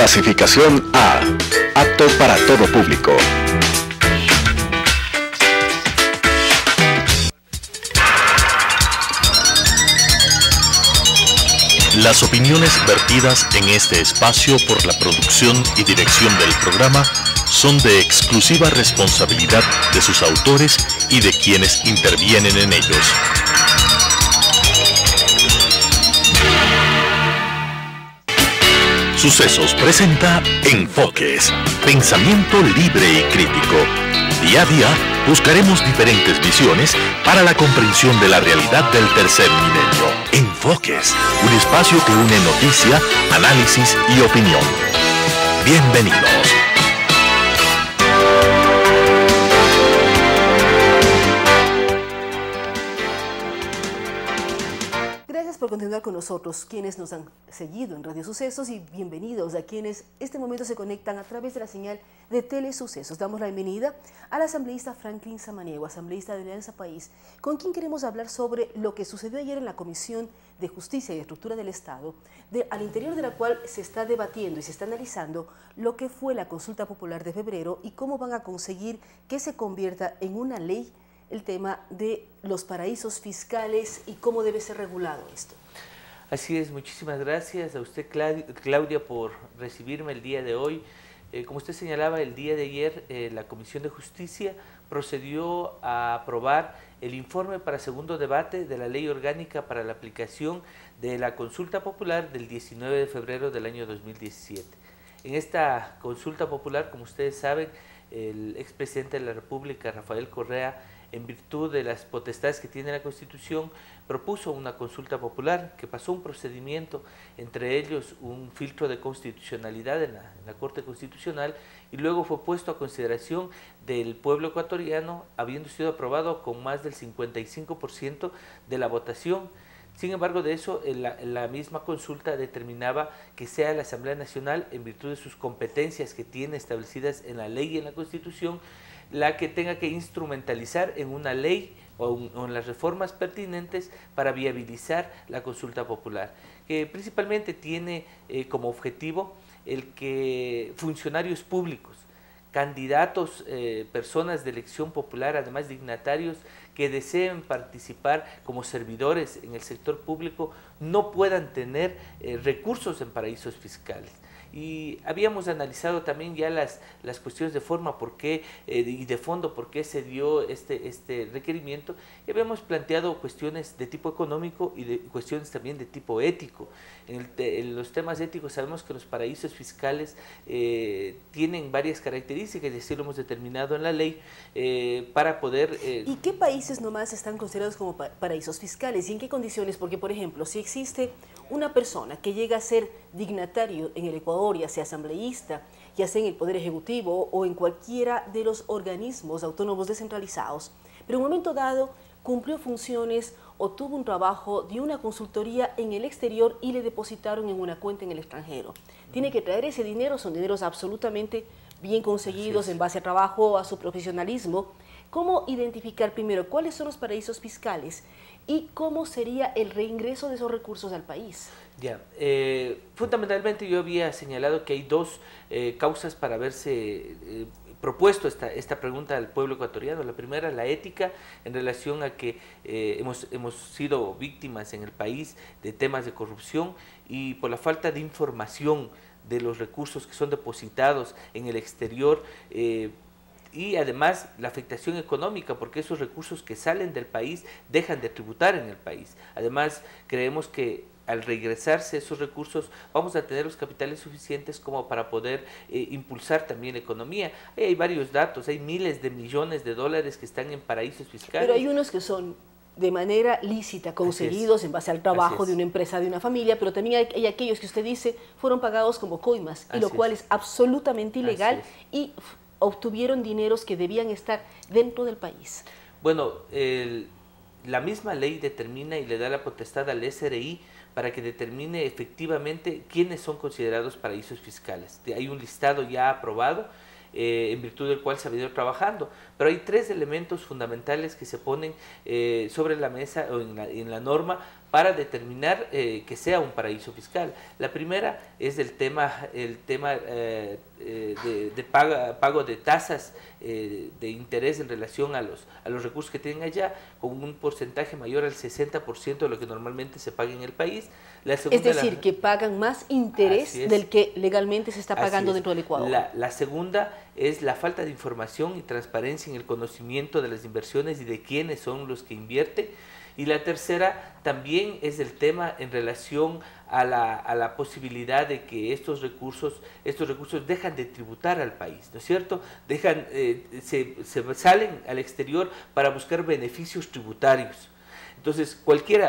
Clasificación A. Apto para todo público. Las opiniones vertidas en este espacio por la producción y dirección del programa son de exclusiva responsabilidad de sus autores y de quienes intervienen en ellos. Sucesos presenta Enfoques, pensamiento libre y crítico. Día a día buscaremos diferentes visiones para la comprensión de la realidad del tercer milenio. Enfoques, un espacio que une noticia, análisis y opinión. Bienvenidos. Gracias por continuar con nosotros, quienes nos han seguido en Radio Sucesos, y bienvenidos a quienes este momento se conectan a través de la señal de Telesucesos. Damos la bienvenida al asambleísta Franklin Samaniego, asambleísta de Alianza País, con quien queremos hablar sobre lo que sucedió ayer en la Comisión de Justicia y Estructura del Estado, al interior de la cual se está debatiendo y se está analizando lo que fue la consulta popular de febrero y cómo van a conseguir que se convierta en una ley el tema de los paraísos fiscales y cómo debe ser regulado esto. Así es, muchísimas gracias a usted, Claudia, por recibirme el día de hoy. Como usted señalaba, el día de ayer la Comisión de Justicia procedió a aprobar el informe para segundo debate de la Ley Orgánica para la aplicación de la consulta popular del 19 de febrero del año 2017. En esta consulta popular, como ustedes saben, el expresidente de la República, Rafael Correa, en virtud de las potestades que tiene la Constitución, propuso una consulta popular que pasó un procedimiento, entre ellos un filtro de constitucionalidad en la Corte Constitucional, y luego fue puesto a consideración del pueblo ecuatoriano, habiendo sido aprobado con más del 55% de la votación. Sin embargo, de eso, la misma consulta determinaba que sea la Asamblea Nacional, en virtud de sus competencias que tiene establecidas en la ley y en la Constitución, la que tenga que instrumentalizar en una ley o en las reformas pertinentes para viabilizar la consulta popular, que principalmente tiene como objetivo el que funcionarios públicos, candidatos, personas de elección popular, además dignatarios que deseen participar como servidores en el sector público, no puedan tener recursos en paraísos fiscales. Y habíamos analizado también ya las cuestiones de forma y de fondo por qué se dio este requerimiento, y habíamos planteado cuestiones de tipo económico y cuestiones también de tipo ético. En los temas éticos sabemos que los paraísos fiscales tienen varias características, y así lo hemos determinado en la ley, para poder... ¿Y qué países nomás están considerados como paraísos fiscales y en qué condiciones? Porque, por ejemplo, si existe una persona que llega a ser dignatario en el Ecuador, ya sea asambleísta, ya sea en el Poder Ejecutivo o en cualquiera de los organismos autónomos descentralizados, pero en un momento dado cumplió funciones o tuvo un trabajo de una consultoría en el exterior y le depositaron en una cuenta en el extranjero. Tiene que traer ese dinero, son dineros absolutamente bien conseguidos en base a trabajo, a su profesionalismo. ¿Cómo identificar primero cuáles son los paraísos fiscales y cómo sería el reingreso de esos recursos al país? Ya, fundamentalmente yo había señalado que hay dos causas para haberse propuesto esta pregunta al pueblo ecuatoriano. La primera, la ética, en relación a que hemos sido víctimas en el país de temas de corrupción, y por la falta de información de los recursos que son depositados en el exterior, y además la afectación económica, porque esos recursos que salen del país dejan de tributar en el país. Además, creemos que al regresarse esos recursos vamos a tener los capitales suficientes como para poder impulsar también la economía. Hay varios datos, hay miles de millones de dólares que están en paraísos fiscales. Pero hay unos que son de manera lícita, conseguidos en base al trabajo de una empresa, de una familia, pero también hay aquellos que usted dice fueron pagados como coimas, y lo cual es absolutamente ilegal, y obtuvieron dineros que debían estar dentro del país. Bueno, la misma ley determina y le da la potestad al SRI para que determine efectivamente quiénes son considerados paraísos fiscales. Hay un listado ya aprobado, en virtud del cual se ha venido trabajando, pero hay tres elementos fundamentales que se ponen sobre la mesa o en la norma para determinar que sea un paraíso fiscal. La primera es el tema de pago de tasas de interés en relación a los recursos que tienen allá, con un porcentaje mayor al 60% de lo que normalmente se paga en el país. La segunda, es decir, que pagan más interés del que legalmente se está pagando dentro del Ecuador. La segunda es la falta de información y transparencia en el conocimiento de las inversiones y de quiénes son los que invierten. Y la tercera también es el tema en relación a la posibilidad de que estos recursos dejan de tributar al país, ¿no es cierto? Se salen al exterior para buscar beneficios tributarios. Entonces,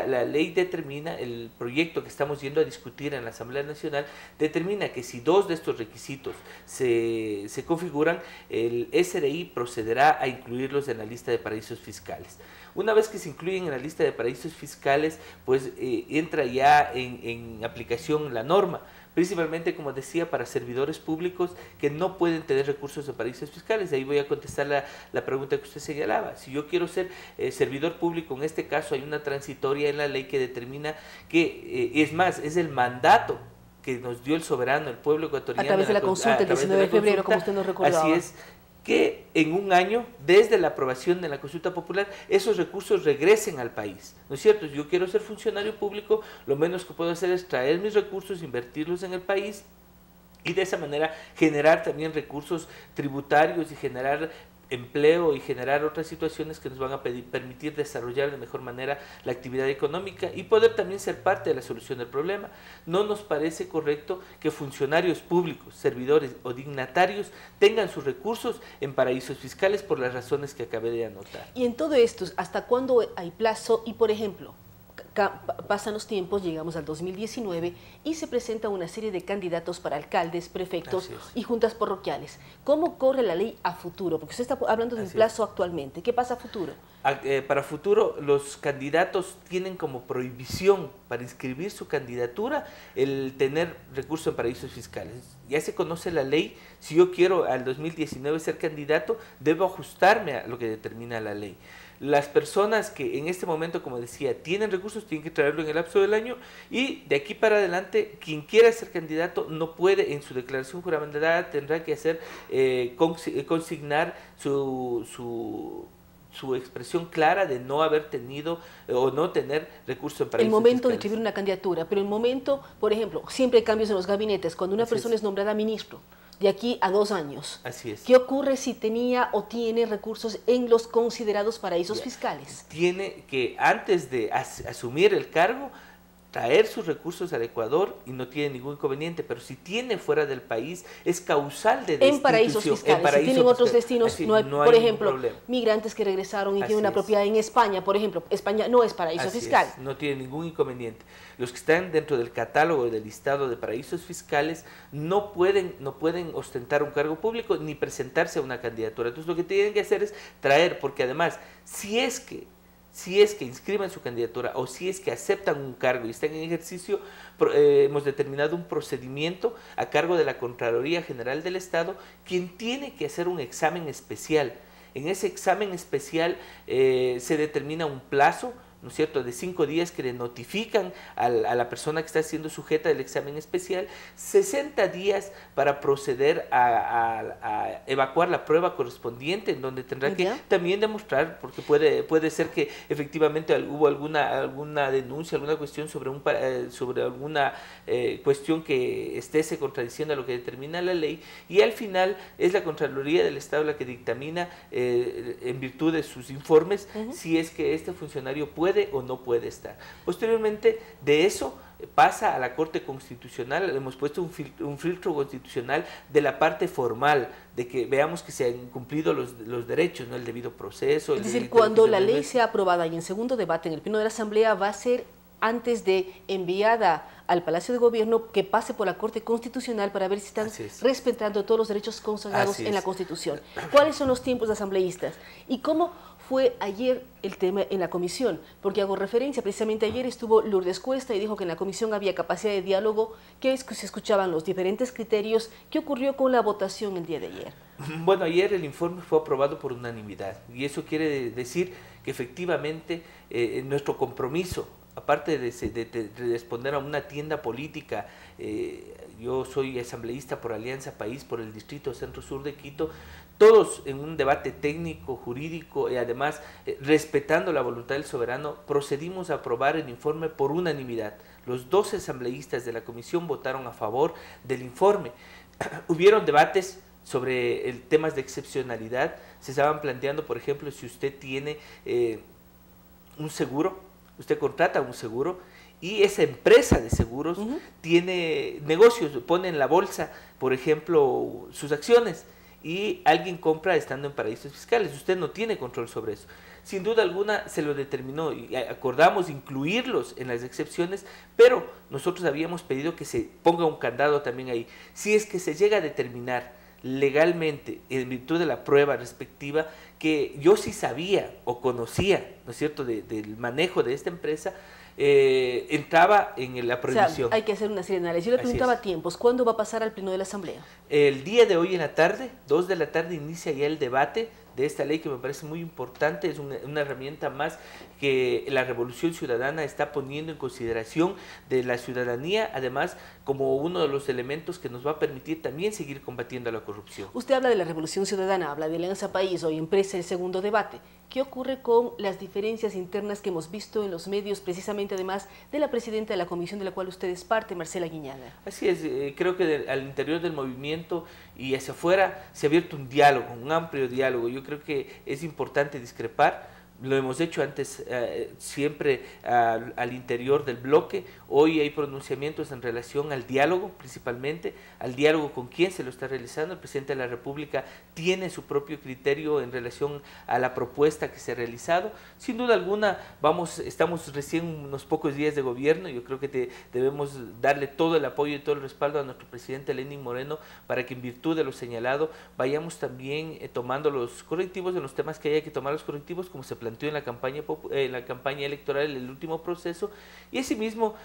la ley determina, el proyecto que estamos yendo a discutir en la Asamblea Nacional, determina que si dos de estos requisitos se configuran, el SRI procederá a incluirlos en la lista de paraísos fiscales. Una vez que se incluyen en la lista de paraísos fiscales, pues entra ya en aplicación la norma, principalmente, como decía, para servidores públicos que no pueden tener recursos de paraísos fiscales. Ahí voy a contestar la pregunta que usted señalaba. Si yo quiero ser servidor público, en este caso hay una transitoria en la ley que determina que, es más, es el mandato que nos dio el soberano, el pueblo ecuatoriano. A través de la consulta, el 19 de febrero, como usted nos recordaba. Así es, que en un año, desde la aprobación de la consulta popular, esos recursos regresen al país, ¿no es cierto? Si yo quiero ser funcionario público, lo menos que puedo hacer es traer mis recursos, invertirlos en el país y de esa manera generar también recursos tributarios y generar empleo y generar otras situaciones que nos van a permitir desarrollar de mejor manera la actividad económica y poder también ser parte de la solución del problema. No nos parece correcto que funcionarios públicos, servidores o dignatarios tengan sus recursos en paraísos fiscales por las razones que acabé de anotar. Y en todo esto, ¿hasta cuándo hay plazo? Y por ejemplo, pasan los tiempos, llegamos al 2019 y se presenta una serie de candidatos para alcaldes, prefectos y juntas parroquiales. ¿Cómo corre la ley a futuro? Porque usted está hablando de un plazo actualmente. ¿Qué pasa a futuro? Para futuro, los candidatos tienen como prohibición para inscribir su candidatura el tener recursos en paraísos fiscales. Ya se conoce la ley. Si yo quiero al 2019 ser candidato, debo ajustarme a lo que determina la ley. Las personas que en este momento, como decía, tienen recursos, tienen que traerlo en el lapso del año y de aquí para adelante, quien quiera ser candidato no puede, en su declaración juramentada, tendrá que hacer, consignar su expresión clara de no haber tenido o no tener recursos en paraísos el momento fiscales. de escribir una candidatura, pero el momento, por ejemplo, siempre hay cambios en los gabinetes, cuando una persona es nombrada ministro, de aquí a 2 años. Así es. ¿Qué ocurre si tenía o tiene recursos en los considerados paraísos fiscales? Tiene que, antes de asumir el cargo, traer sus recursos al Ecuador y no tiene ningún inconveniente, pero si tiene fuera del país, es causal de destitución. En paraísos fiscales, si tienen otros destinos, así, no hay, no hay por ejemplo, problema. Migrantes que regresaron y Así tienen una propiedad en España, por ejemplo, España no es paraíso fiscal. No tiene ningún inconveniente. Los que están dentro del catálogo del listado de paraísos fiscales no pueden ostentar un cargo público ni presentarse a una candidatura. Entonces lo que tienen que hacer es traer, porque además, si es que inscriban su candidatura o si es que aceptan un cargo y están en ejercicio, hemos determinado un procedimiento a cargo de la Contraloría General del Estado, quien tiene que hacer un examen especial. En ese examen especial se determina un plazo, ¿no es cierto?, de 5 días que le notifican a la persona que está siendo sujeta del examen especial, 60 días para proceder a evacuar la prueba correspondiente, en donde tendrá que también demostrar, porque puede ser que efectivamente hubo alguna denuncia, alguna cuestión sobre alguna cuestión que se contradiciendo a lo que determina la ley, y al final es la Contraloría del Estado la que dictamina en virtud de sus informes si es que este funcionario puede o no puede estar. Posteriormente de eso pasa a la Corte Constitucional. Hemos puesto un filtro constitucional de la parte formal, de que veamos que se han cumplido los derechos, ¿no?, el debido proceso. Es decir, cuando la ley sea aprobada y en segundo debate en el Pleno de la Asamblea, va a ser antes de enviada al Palacio de Gobierno, que pase por la Corte Constitucional para ver si están respetando todos los derechos consagrados en la Constitución. ¿Cuáles son los tiempos de asambleístas? ¿Y cómo fue ayer el tema en la comisión? Porque hago referencia, precisamente ayer estuvo Lourdes Cuesta y dijo que en la comisión había capacidad de diálogo, que se escuchaban los diferentes criterios. ¿Qué ocurrió con la votación el día de ayer? Bueno, ayer el informe fue aprobado por unanimidad y eso quiere decir que efectivamente nuestro compromiso aparte de responder a una tienda política, yo soy asambleísta por Alianza País, por el Distrito Centro Sur de Quito, todos en un debate técnico, jurídico y además respetando la voluntad del soberano, procedimos a aprobar el informe por unanimidad. Los 12 asambleístas de la comisión votaron a favor del informe. Hubieron debates sobre temas de excepcionalidad. Se estaban planteando, por ejemplo, si usted tiene un seguro, usted contrata un seguro y esa empresa de seguros tiene negocios, pone en la bolsa, por ejemplo, sus acciones y alguien compra estando en paraísos fiscales. Usted no tiene control sobre eso. Sin duda alguna se lo determinó y acordamos incluirlos en las excepciones, pero nosotros habíamos pedido que se ponga un candado también ahí. Si es que se llega a determinar legalmente, en virtud de la prueba respectiva, que yo sí sabía o conocía, ¿no es cierto?, del manejo de esta empresa, entraba en la prohibición. O sea, hay que hacer una serie de análisis. Yo le preguntaba tiempos, ¿cuándo va a pasar al pleno de la Asamblea? El día de hoy en la tarde, 2 de la tarde, inicia ya el debate de esta ley que me parece muy importante, es una herramienta más que la Revolución Ciudadana está poniendo en consideración de la ciudadanía, además como uno de los elementos que nos va a permitir también seguir combatiendo la corrupción. Usted habla de la Revolución Ciudadana, habla de Alianza País, hoy empresa el segundo debate. ¿Qué ocurre con las diferencias internas que hemos visto en los medios, precisamente además de la presidenta de la comisión de la cual usted es parte, Marcela Guiñaga? Así es, creo que al interior del movimiento y hacia afuera se ha abierto un diálogo, un amplio diálogo. Yo creo que es importante discrepar. Lo hemos hecho antes siempre al interior del bloque. Hoy hay pronunciamientos en relación al diálogo, principalmente al diálogo con quién se lo está realizando. El presidente de la República tiene su propio criterio en relación a la propuesta que se ha realizado. Sin duda alguna, estamos recién unos pocos días de gobierno. Yo creo que debemos darle todo el apoyo y todo el respaldo a nuestro presidente Lenín Moreno para que en virtud de lo señalado vayamos también tomando los correctivos en los temas que haya que tomar los correctivos, como se planteó en la campaña electoral, en el último proceso, y asimismo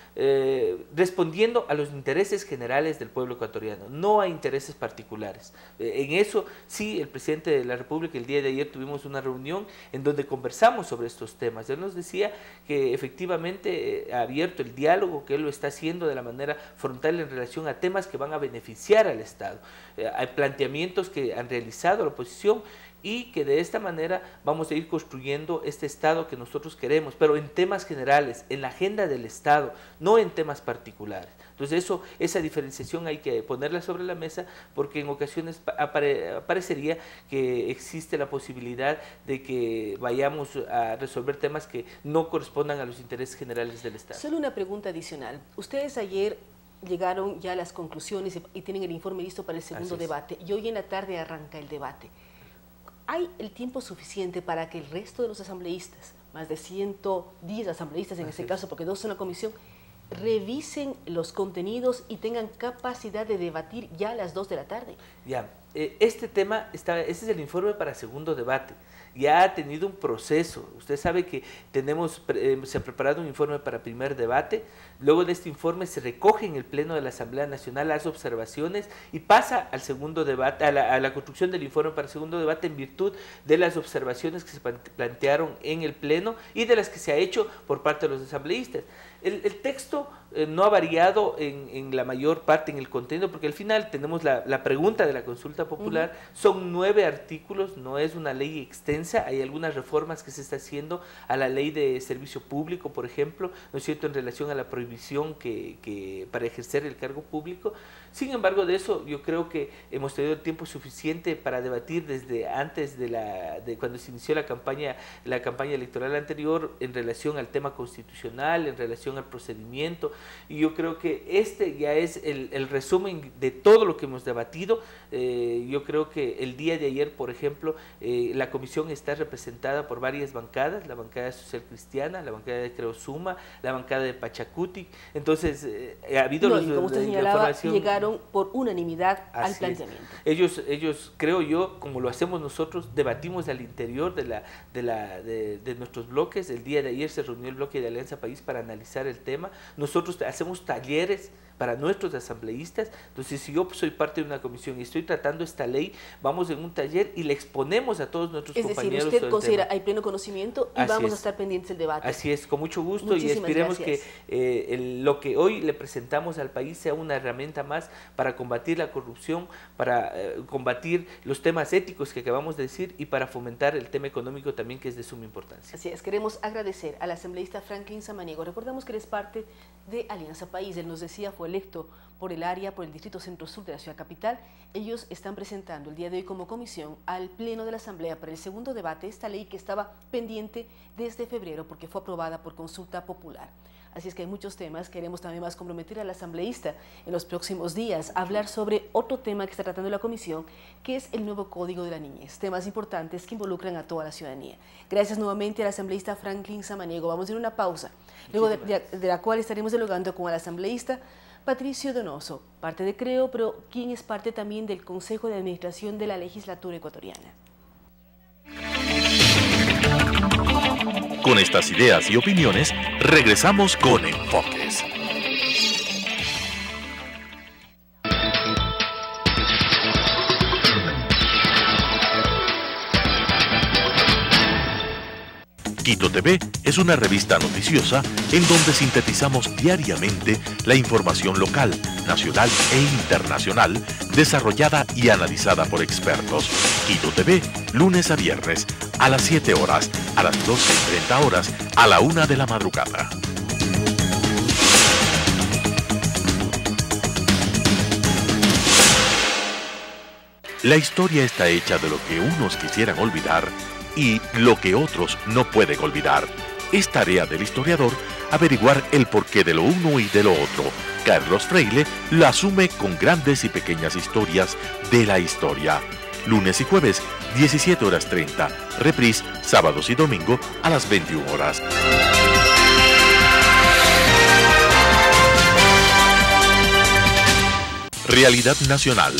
respondiendo a los intereses generales del pueblo ecuatoriano, no a intereses particulares. En eso sí, el presidente de la República el día de ayer tuvimos una reunión en donde conversamos sobre estos temas. Él nos decía que efectivamente ha abierto el diálogo, que él lo está haciendo de la manera frontal en relación a temas que van a beneficiar al Estado. Hay planteamientos que han realizado la oposición y que de esta manera vamos a ir construyendo este Estado que nosotros queremos, pero en temas generales, en la agenda del Estado, no en temas particulares. Entonces esa diferenciación hay que ponerla sobre la mesa, porque en ocasiones parecería que existe la posibilidad de que vayamos a resolver temas que no correspondan a los intereses generales del Estado. Solo una pregunta adicional. Ustedes ayer llegaron ya a las conclusiones y tienen el informe listo para el segundo debate, y hoy en la tarde arranca el debate. ¿Hay el tiempo suficiente para que el resto de los asambleístas, más de 110 asambleístas en este caso, porque 2 son la comisión, revisen los contenidos y tengan capacidad de debatir ya a las 2 de la tarde? Ya, este tema, este es el informe para segundo debate. Ya ha tenido un proceso. Usted sabe que se ha preparado un informe para primer debate. Luego de este informe se recoge en el Pleno de la Asamblea Nacional las observaciones y pasa al segundo debate, a la construcción del informe para segundo debate en virtud de las observaciones que se plantearon en el Pleno y de las que se ha hecho por parte de los asambleístas. El texto no ha variado en la mayor parte en el contenido, porque al final tenemos la pregunta de la consulta popular. Son 9 artículos, no es una ley extensa. Hay algunas reformas que se está haciendo a la ley de servicio público, por ejemplo, ¿no es cierto?, en relación a la prohibición para ejercer el cargo público. Sin embargo, de eso yo creo que hemos tenido el tiempo suficiente para debatir desde antes de cuando se inició la campaña electoral anterior, en relación al tema constitucional, en relación al procedimiento, y yo creo que este ya es el resumen de todo lo que hemos debatido. Yo creo que el día de ayer, por ejemplo, la comisión está representada por varias bancadas: la bancada social cristiana, la bancada de Creosuma, la bancada de Pachacutic. Entonces ha habido como usted señalaba, llegaron por unanimidad al planteamiento. Ellos, creo yo, como lo hacemos nosotros, debatimos al interior de nuestros bloques. El día de ayer se reunió el bloque de Alianza País para analizar el tema. Nosotros nosotros hacemos talleres para nuestros asambleístas. Entonces, si yo soy parte de una comisión y estoy tratando esta ley, vamos en un taller y le exponemos a todos nuestros compañeros. Es decir, usted considera hay pleno conocimiento y vamos a estar pendientes del debate. Así es, con mucho gusto. Muchísimas y esperemos gracias. Que lo que hoy le presentamos al país sea una herramienta más para combatir la corrupción, para combatir los temas éticos que acabamos de decir y para fomentar el tema económico también, que es de suma importancia. Así es, queremos agradecer al asambleísta Franklin Samaniego. Recordamos que él es parte de Alianza País. Él nos decía, fue electo por el área, por el distrito centro-sur de la ciudad capital. Ellos están presentando el día de hoy como comisión al Pleno de la Asamblea para el segundo debate esta ley que estaba pendiente desde febrero porque fue aprobada por consulta popular. Así es que hay muchos temas. Queremos también más comprometer al asambleísta en los próximos días a hablar sobre otro tema que está tratando la comisión, que es el nuevo Código de la Niñez. Temas importantes que involucran a toda la ciudadanía. Gracias nuevamente al asambleísta Franklin Samaniego. Vamos a ir a una pausa, luego de la cual estaremos dialogando con el asambleísta Patricio Donoso, parte de CREO, pero quien es parte también del Consejo de Administración de la Legislatura Ecuatoriana. Con estas ideas y opiniones, regresamos con Enfoques. Quito TV es una revista noticiosa en donde sintetizamos diariamente la información local, nacional e internacional, desarrollada y analizada por expertos. Quito TV, lunes a viernes, a las 7 horas, a las 12:30 horas, a la 1 de la madrugada. La historia está hecha de lo que unos quisieran olvidar y lo que otros no pueden olvidar. Es tarea del historiador averiguar el porqué de lo uno y de lo otro. Carlos Freile lo asume con grandes y pequeñas historias de la historia. Lunes y jueves, 17:30. Reprise, sábados y domingo a las 21 horas. Realidad Nacional.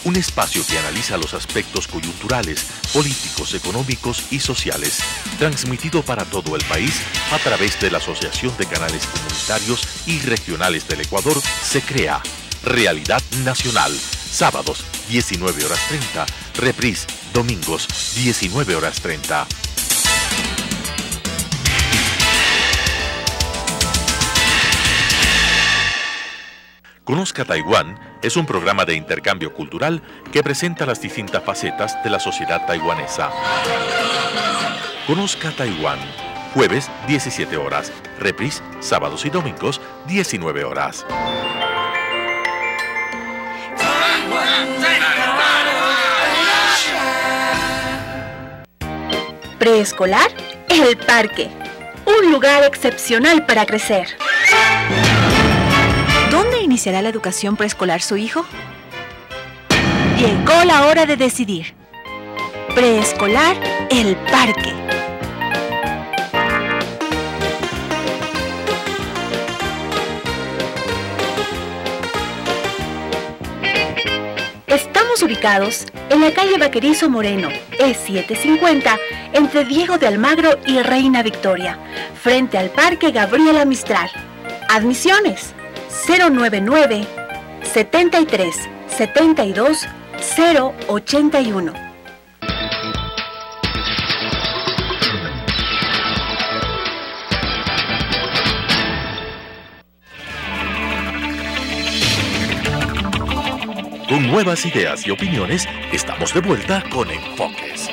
Un espacio que analiza los aspectos coyunturales, políticos, económicos y sociales, transmitido para todo el país a través de la Asociación de Canales Comunitarios y Regionales del Ecuador, se crea Realidad Nacional, sábados 19:30, reprise, domingos 19:30. Conozca Taiwán es un programa de intercambio cultural que presenta las distintas facetas de la sociedad taiwanesa. Conozca Taiwán, jueves 17 horas, reprise, sábados y domingos 19 horas. Preescolar, El Parque, un lugar excepcional para crecer. ¿Dónde iniciará la educación preescolar su hijo? Llegó la hora de decidir. Preescolar El Parque. Estamos ubicados en la calle Vaquerizo Moreno, E750, entre Diego de Almagro y Reina Victoria, frente al Parque Gabriela Mistral. Admisiones 099 73 72 081. Con nuevas ideas y opiniones, estamos de vuelta con Enfoques.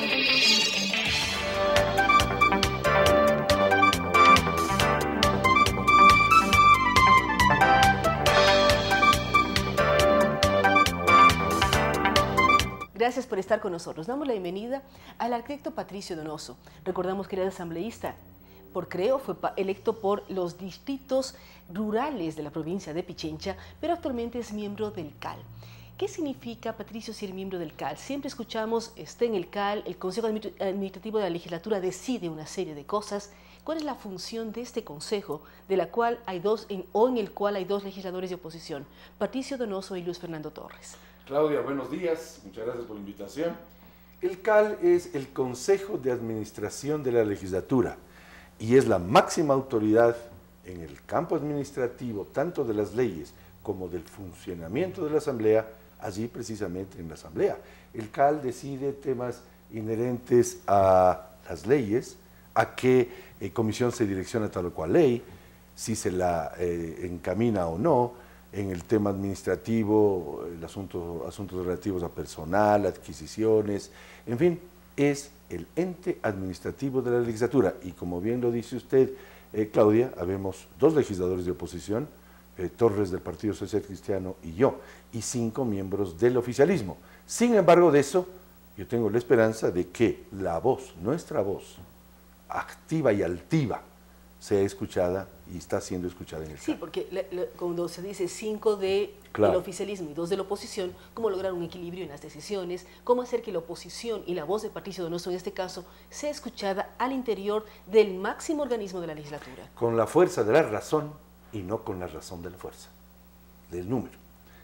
Gracias por estar con nosotros. Damos la bienvenida al arquitecto Patricio Donoso. Recordamos que era asambleísta por CREO, fue electo por los distritos rurales de la provincia de Pichincha, pero actualmente es miembro del CAL. ¿Qué significa, Patricio, ser miembro del CAL? Siempre escuchamos, está en el CAL, el Consejo Administrativo de la Legislatura decide una serie de cosas. ¿Cuál es la función de este consejo, de la cual hay en el cual hay dos legisladores de oposición, Patricio Donoso y Luis Fernando Torres? Claudia, buenos días, muchas gracias por la invitación. El CAL es el Consejo de Administración de la Legislatura y es la máxima autoridad en el campo administrativo, tanto de las leyes como del funcionamiento de la Asamblea, allí precisamente en la Asamblea. El CAL decide temas inherentes a las leyes, a qué comisión se direcciona tal o cual ley, si se la encamina o no, en el tema administrativo, asuntos relativos a personal, adquisiciones, en fin, es el ente administrativo de la legislatura. Y como bien lo dice usted, Claudia, habemos 2 legisladores de oposición, Torres del Partido Social Cristiano y yo, y 5 miembros del oficialismo. Sin embargo de eso, yo tengo la esperanza de que la voz, nuestra voz, activa y altiva, sea escuchada y está siendo escuchada en el Sí, CAL. porque cuando se dice 5 del oficialismo y 2 de la oposición, ¿cómo lograr un equilibrio en las decisiones? ¿Cómo hacer que la oposición y la voz de Patricio Donoso en este caso sea escuchada al interior del máximo organismo de la legislatura? Con la fuerza de la razón y no con la razón de la fuerza, del número,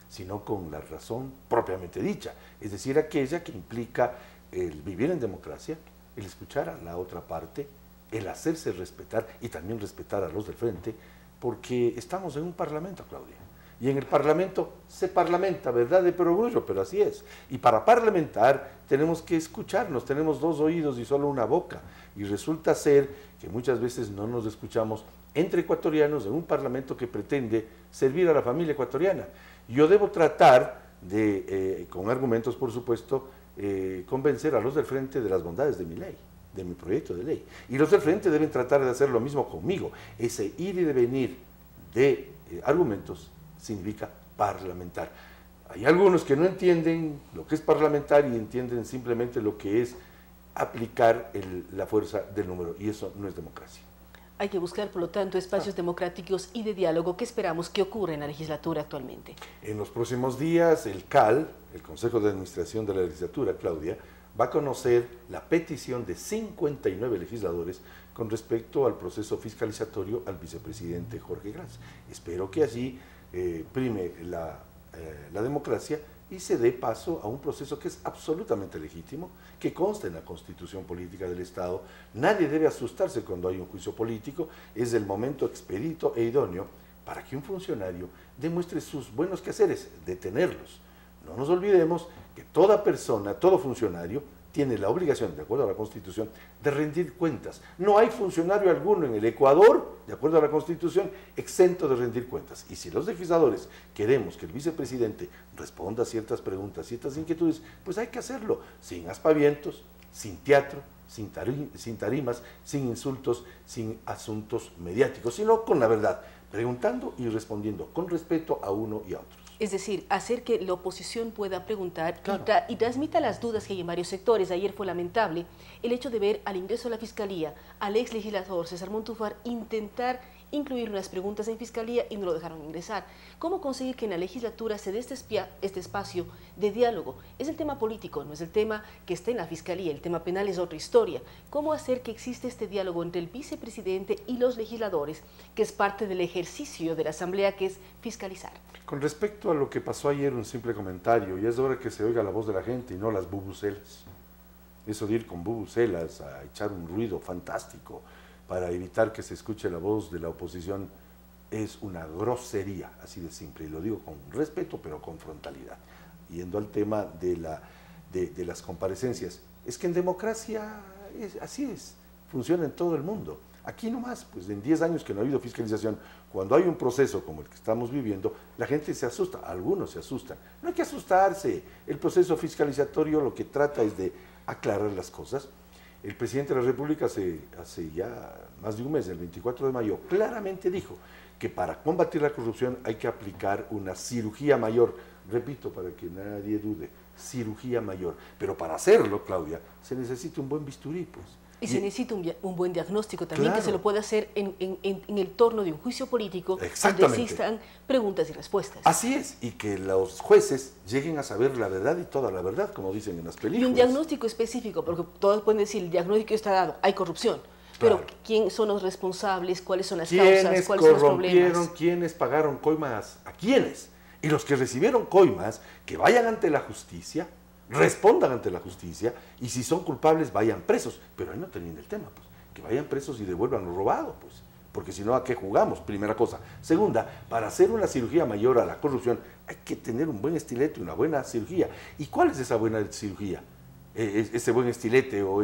sino con la razón propiamente dicha, es decir, aquella que implica el vivir en democracia, el escuchar a la otra parte, el hacerse respetar y también respetar a los del frente, porque estamos en un parlamento, Claudia, y en el parlamento se parlamenta, ¿verdad? De perogrullo, pero así es. Y para parlamentar tenemos que escucharnos, tenemos 2 oídos y solo una boca, y resulta ser que muchas veces no nos escuchamos entre ecuatorianos en un parlamento que pretende servir a la familia ecuatoriana. Yo debo tratar de, con argumentos por supuesto, convencer a los del frente de las bondades de mi ley, de mi proyecto de ley. Y los del frente deben tratar de hacer lo mismo conmigo. Ese ir y devenir de argumentos significa parlamentar. Hay algunos que no entienden lo que es parlamentar y entienden simplemente lo que es aplicar la fuerza del número, y eso no es democracia. Hay que buscar, por lo tanto, espacios democráticos y de diálogo que esperamos que ocurra en la legislatura actualmente. En los próximos días, el CAL, el Consejo de Administración de la Legislatura, Claudia, va a conocer la petición de 59 legisladores con respecto al proceso fiscalizatorio al vicepresidente Jorge Gras. Espero que allí prime la democracia y se dé paso a un proceso que es absolutamente legítimo, que consta en la Constitución Política del Estado. Nadie debe asustarse cuando hay un juicio político, es el momento expedito e idóneo para que un funcionario demuestre sus buenos quehaceres, detenerlos. No nos olvidemos que toda persona, todo funcionario, tiene la obligación, de acuerdo a la Constitución, de rendir cuentas. No hay funcionario alguno en el Ecuador, de acuerdo a la Constitución, exento de rendir cuentas. Y si los legisladores queremos que el vicepresidente responda a ciertas preguntas, ciertas inquietudes, pues hay que hacerlo, sin aspavientos, sin teatro, sin tarimas, sin insultos, sin asuntos mediáticos, sino con la verdad, preguntando y respondiendo con respeto a uno y a otro. Es decir, hacer que la oposición pueda preguntar Claro. y transmita las dudas que hay en varios sectores. Ayer fue lamentable el hecho de ver al ingreso a la Fiscalía al ex legislador César Montúfar intentar incluir unas preguntas en Fiscalía y no lo dejaron ingresar. ¿Cómo conseguir que en la legislatura se dé este espacio de diálogo? Es el tema político, no es el tema que esté en la Fiscalía, el tema penal es otra historia. ¿Cómo hacer que exista este diálogo entre el vicepresidente y los legisladores, que es parte del ejercicio de la Asamblea, que es fiscalizar? Con respecto a lo que pasó ayer, un simple comentario, y es hora que se oiga la voz de la gente y no las bubucelas. Eso de ir con bubucelas a echar un ruido fantástico para evitar que se escuche la voz de la oposición es una grosería, así de simple, y lo digo con respeto pero con frontalidad. Yendo al tema de las comparecencias, es que en democracia así es, funciona en todo el mundo. Aquí nomás, pues en 10 años que no ha habido fiscalización, cuando hay un proceso como el que estamos viviendo, la gente se asusta, algunos se asustan. No hay que asustarse, el proceso fiscalizatorio lo que trata es de aclarar las cosas. El presidente de la República hace ya más de un mes, el 24 de mayo, claramente dijo que para combatir la corrupción hay que aplicar una cirugía mayor. Repito, para que nadie dude, cirugía mayor. Pero para hacerlo, Claudia, se necesita un buen bisturí, pues. Y se necesita un buen diagnóstico también, Claro. que se lo puede hacer en el torno de un juicio político, donde Exactamente. existan preguntas y respuestas. Así es, y que los jueces lleguen a saber la verdad y toda la verdad, como dicen en las películas. Y un diagnóstico específico, porque todos pueden decir, el diagnóstico está dado, hay corrupción. Pero Claro. ¿quién son los responsables? ¿Cuáles son las causas? ¿Quiénes ¿Cuáles son los corrompieron? problemas? ¿Quiénes pagaron coimas? ¿A quiénes? Y los que recibieron coimas, que vayan ante la justicia, respondan ante la justicia, y si son culpables, vayan presos. Pero ahí no termina el tema, pues. Que vayan presos y devuelvan lo robado, pues. porque si no, ¿a qué jugamos? Primera cosa. Segunda, para hacer una cirugía mayor a la corrupción hay que tener un buen estilete y una buena cirugía. ¿Y cuál es esa buena cirugía? Ese buen estilete o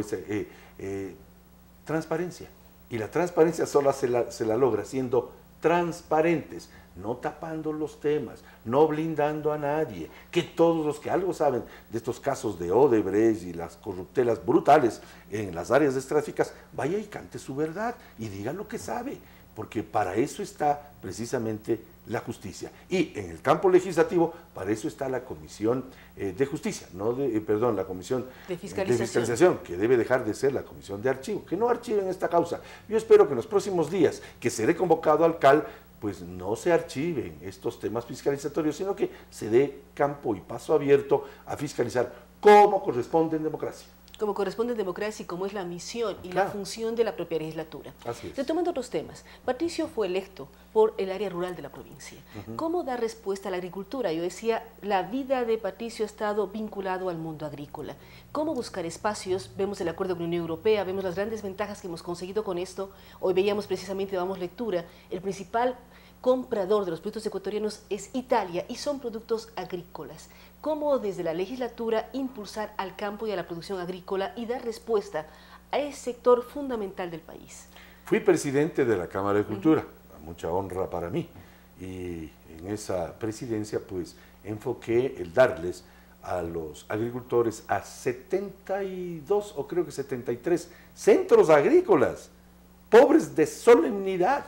transparencia. Y la transparencia solo se la logra siendo transparentes, no tapando los temas, no blindando a nadie, que todos los que algo saben de estos casos de Odebrecht y las corruptelas brutales en las áreas estratégicas, vaya y cante su verdad y diga lo que sabe, porque para eso está precisamente la justicia. Y en el campo legislativo, para eso está la Comisión de Justicia, la Comisión de Fiscalización, que debe dejar de ser la Comisión de Archivo, que no archiven esta causa. Yo espero que en los próximos días que seré convocado al CAL, pues no se archiven estos temas fiscalizatorios, sino que se dé campo y paso abierto a fiscalizar como corresponde en democracia. Como corresponde en democracia y como es la misión y la función de la propia legislatura. Así es. Retomando otros temas, Patricio fue electo por el área rural de la provincia. ¿Cómo dar respuesta a la agricultura? Yo decía, la vida de Patricio ha estado vinculado al mundo agrícola. ¿Cómo buscar espacios? Vemos el acuerdo con la Unión Europea, vemos las grandes ventajas que hemos conseguido con esto. Hoy veíamos precisamente, damos lectura, el principal comprador de los productos ecuatorianos es Italia y son productos agrícolas. ¿Cómo desde la legislatura impulsar al campo y a la producción agrícola y dar respuesta a ese sector fundamental del país? Fui presidente de la Cámara de Cultura, mucha honra para mí, y en esa presidencia pues enfoqué el darles a los agricultores a 72 o creo que 73 centros agrícolas, pobres de solemnidad,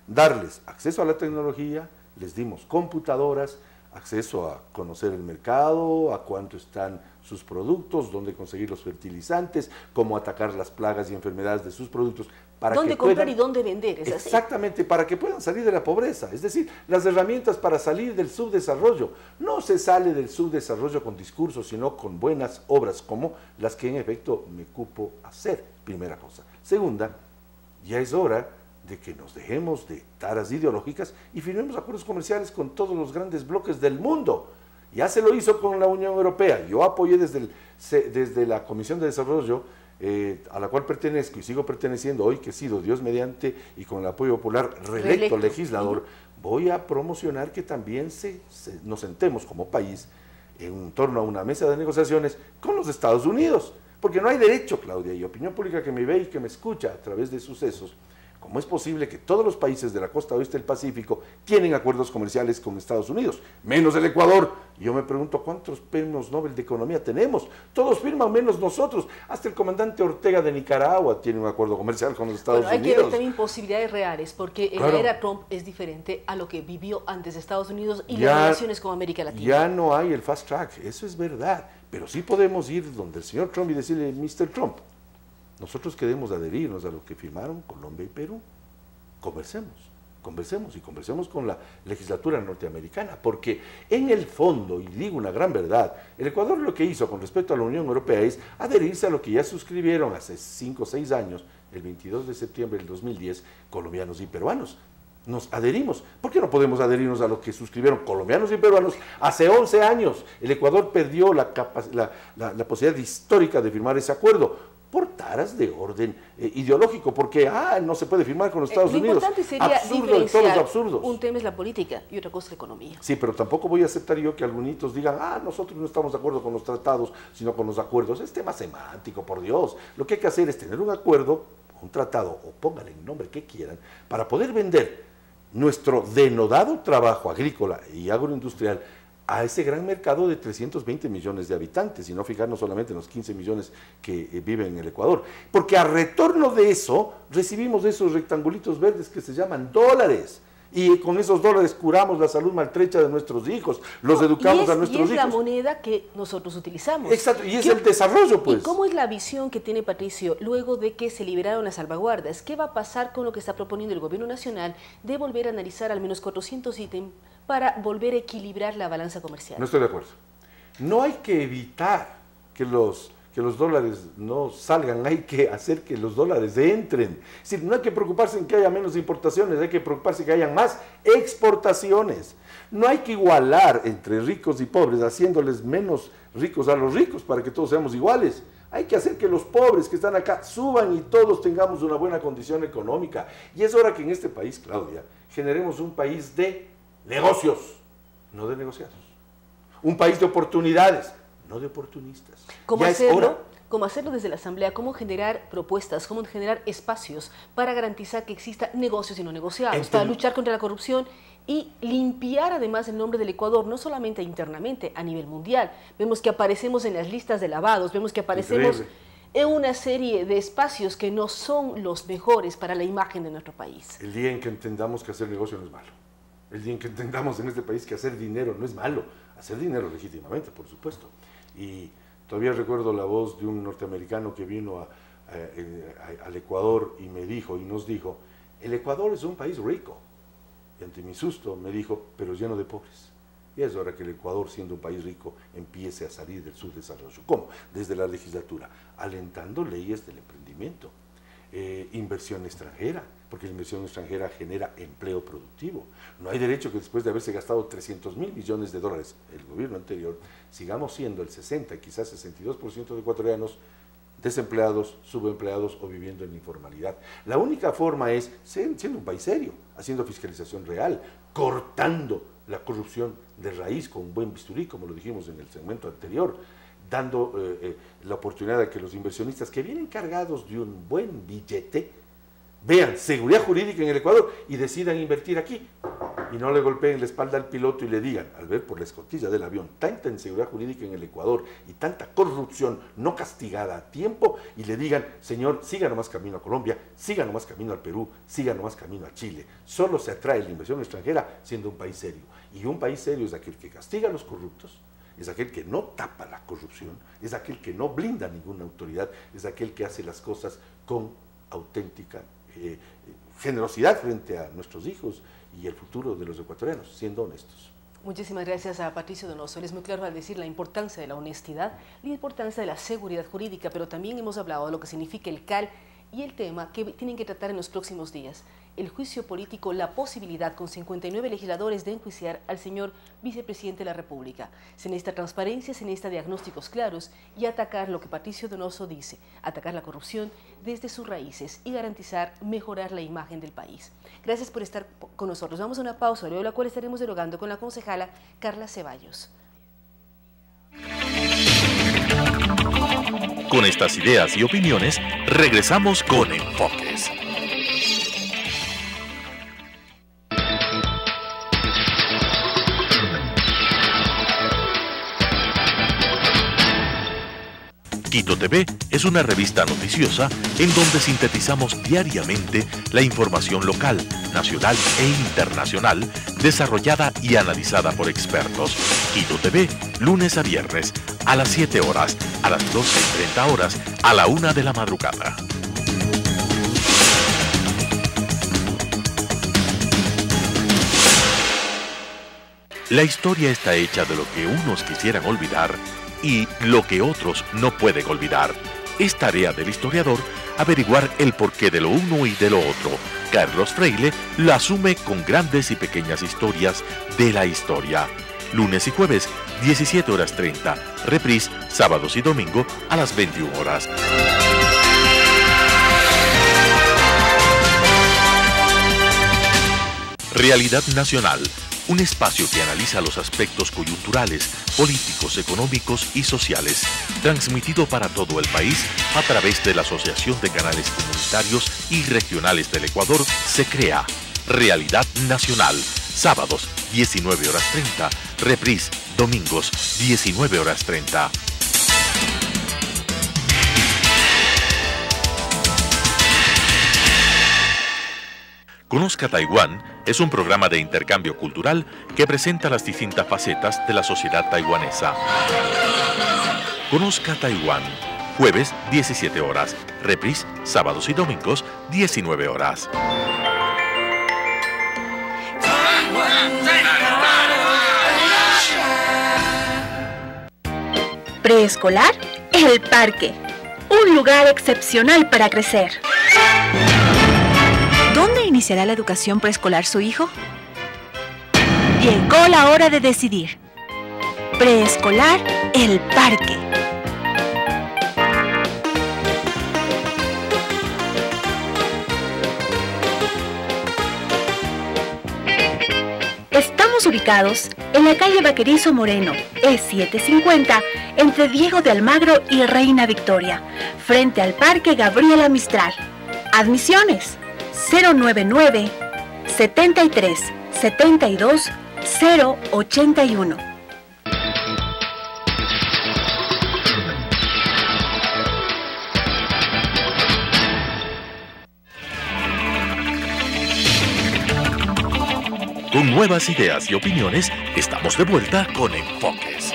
darles acceso a la tecnología, les dimos computadoras, acceso a conocer el mercado, a cuánto están sus productos, dónde conseguir los fertilizantes, cómo atacar las plagas y enfermedades de sus productos. ¿Dónde comprar y dónde vender? ¿Es así? Exactamente, para que puedan salir de la pobreza, es decir, las herramientas para salir del subdesarrollo. No se sale del subdesarrollo con discursos, sino con buenas obras, como las que en efecto me cupo hacer, primera cosa. Segunda, ya es hora de que nos dejemos de taras ideológicas y firmemos acuerdos comerciales con todos los grandes bloques del mundo. Ya se lo hizo con la Unión Europea. Yo apoyé desde la Comisión de Desarrollo, a la cual pertenezco y sigo perteneciendo hoy, que he sido, Dios mediante, y con el apoyo popular reelecto legislador, voy a promocionar que también nos sentemos como país en torno a una mesa de negociaciones con los Estados Unidos. Porque no hay derecho, Claudia, y opinión pública que me ve y que me escucha a través de Sucesos, ¿cómo es posible que todos los países de la costa oeste del Pacífico tienen acuerdos comerciales con Estados Unidos, menos el Ecuador? Yo me pregunto, ¿cuántos premios Nobel de Economía tenemos? Todos firman menos nosotros. Hasta el comandante Ortega de Nicaragua tiene un acuerdo comercial con los Estados Unidos. Hay que ver también posibilidades reales, porque en la era Trump es diferente a lo que vivió antes de Estados Unidos y las relaciones con América Latina. Ya no hay el fast track, eso es verdad, pero sí podemos ir donde el señor Trump y decirle, Mr. Trump, nosotros queremos adherirnos a lo que firmaron Colombia y Perú. Conversemos con la legislatura norteamericana, porque en el fondo, y digo una gran verdad, el Ecuador lo que hizo con respecto a la Unión Europea es adherirse a lo que ya suscribieron hace 5 o 6 años, el 22 de septiembre del 2010, colombianos y peruanos. Nos adherimos. ¿Por qué no podemos adherirnos a lo que suscribieron colombianos y peruanos hace 11 años? El Ecuador perdió la posibilidad histórica de firmar ese acuerdo por taras de orden ideológico, porque no se puede firmar con los Estados Unidos. Lo importante sería diferenciar, un tema es la política y otra cosa es la economía. Sí, pero tampoco voy a aceptar yo que algunos digan, nosotros no estamos de acuerdo con los tratados, sino con los acuerdos. Es tema semántico, por Dios. Lo que hay que hacer es tener un acuerdo, un tratado, o pónganle el nombre que quieran, para poder vender nuestro denodado trabajo agrícola y agroindustrial a ese gran mercado de 320 millones de habitantes, y no fijarnos solamente en los 15 millones que viven en el Ecuador. Porque a retorno de eso, recibimos esos rectangulitos verdes que se llaman dólares. Y con esos dólares curamos la salud maltrecha de nuestros hijos, los educamos a nuestros hijos. Y es la moneda que nosotros utilizamos. Exacto, y es el desarrollo, pues. ¿Y cómo es la visión que tiene Patricio luego de que se liberaron las salvaguardas? ¿Qué va a pasar con lo que está proponiendo el gobierno nacional de volver a analizar al menos 400 ítems para volver a equilibrar la balanza comercial? No estoy de acuerdo. No hay que evitar que los dólares no salgan, hay que hacer que los dólares entren. Es decir, no hay que preocuparse en que haya menos importaciones, hay que preocuparse en que haya más exportaciones. No hay que igualar entre ricos y pobres, haciéndoles menos ricos a los ricos para que todos seamos iguales. Hay que hacer que los pobres que están acá suban y todos tengamos una buena condición económica. Y es hora que en este país, Claudia, generemos un país de negocios, no de negociados. Un país de oportunidades, no de oportunistas. ¿Cómo hacerlo desde la Asamblea? ¿Cómo generar propuestas? ¿Cómo generar espacios para garantizar que exista negocios y no negociados? Para luchar contra la corrupción y limpiar además el nombre del Ecuador, no solamente internamente, a nivel mundial. Vemos que aparecemos en las listas de lavados, vemos que aparecemos en una serie de espacios que no son los mejores para la imagen de nuestro país. El día en que entendamos que hacer negocio no es malo, el día en que entendamos en este país que hacer dinero no es malo, hacer dinero legítimamente, por supuesto. Y todavía recuerdo la voz de un norteamericano que vino al Ecuador y me dijo y nos dijo, el Ecuador es un país rico. Y ante mi susto me dijo, pero lleno de pobres. Y es hora que el Ecuador, siendo un país rico, empiece a salir del subdesarrollo. ¿Cómo? Desde la legislatura, alentando leyes del emprendimiento, inversión extranjera, porque la inversión extranjera genera empleo productivo. No hay derecho que después de haberse gastado 300.000 millones de dólares el gobierno anterior, sigamos siendo el 60, quizás 62% de ecuatorianos desempleados, subempleados o viviendo en informalidad. La única forma es siendo un país serio, haciendo fiscalización real, cortando la corrupción de raíz con un buen bisturí, como lo dijimos en el segmento anterior, dando la oportunidad de que los inversionistas que vienen cargados de un buen billete vean seguridad jurídica en el Ecuador y decidan invertir aquí. Y no le golpeen la espalda al piloto y le digan, al ver por la escotilla del avión, tanta inseguridad jurídica en el Ecuador y tanta corrupción no castigada a tiempo, y le digan, señor, siga nomás camino a Colombia, siga nomás camino al Perú, siga nomás camino a Chile. Solo se atrae la inversión extranjera siendo un país serio. Y un país serio es aquel que castiga a los corruptos, es aquel que no tapa la corrupción, es aquel que no blinda a ninguna autoridad, es aquel que hace las cosas con auténtica generosidad frente a nuestros hijos y el futuro de los ecuatorianos, siendo honestos. Muchísimas gracias a Patricio Donoso. Él es muy claro al decir la importancia de la honestidad, la importancia de la seguridad jurídica, pero también hemos hablado de lo que significa el CAL y el tema que tienen que tratar en los próximos días, el juicio político, la posibilidad con 59 legisladores de enjuiciar al señor vicepresidente de la República. Se necesita transparencia, se necesita diagnósticos claros y atacar lo que Patricio Donoso dice, atacar la corrupción desde sus raíces y garantizar mejorar la imagen del país. Gracias por estar con nosotros. Vamos a una pausa, luego de la cual estaremos dialogando con la concejala Carla Ceballos. Con estas ideas y opiniones, regresamos con Enfoques. Quito TV es una revista noticiosa en donde sintetizamos diariamente la información local, nacional e internacional, desarrollada y analizada por expertos. Quito TV, lunes a viernes, a las 7 horas, a las 12:30 horas, a la 1 de la madrugada. La historia está hecha de lo que unos quisieran olvidar y lo que otros no pueden olvidar. Es tarea del historiador averiguar el porqué de lo uno y de lo otro. Carlos Freile lo asume con grandes y pequeñas historias de la historia. Lunes y jueves, 17:30. Reprise, sábados y domingo a las 21 horas. Realidad Nacional. Un espacio que analiza los aspectos coyunturales, políticos, económicos y sociales, transmitido para todo el país a través de la Asociación de Canales Comunitarios y Regionales del Ecuador, se crea Realidad Nacional, sábados 19:30, reprise domingos 19:30. Conozca Taiwán es un programa de intercambio cultural que presenta las distintas facetas de la sociedad taiwanesa. Conozca Taiwán, jueves 17 horas, reprise sábados y domingos 19 horas. Preescolar El Parque, un lugar excepcional para crecer. ¿Dónde iniciará la educación preescolar su hijo? Llegó la hora de decidir. Preescolar El Parque. Estamos ubicados en la calle Vaquerizo Moreno, E750, entre Diego de Almagro y Reina Victoria, frente al Parque Gabriela Mistral. Admisiones 099 73 72 081. Con nuevas ideas y opiniones, estamos de vuelta con Enfoques.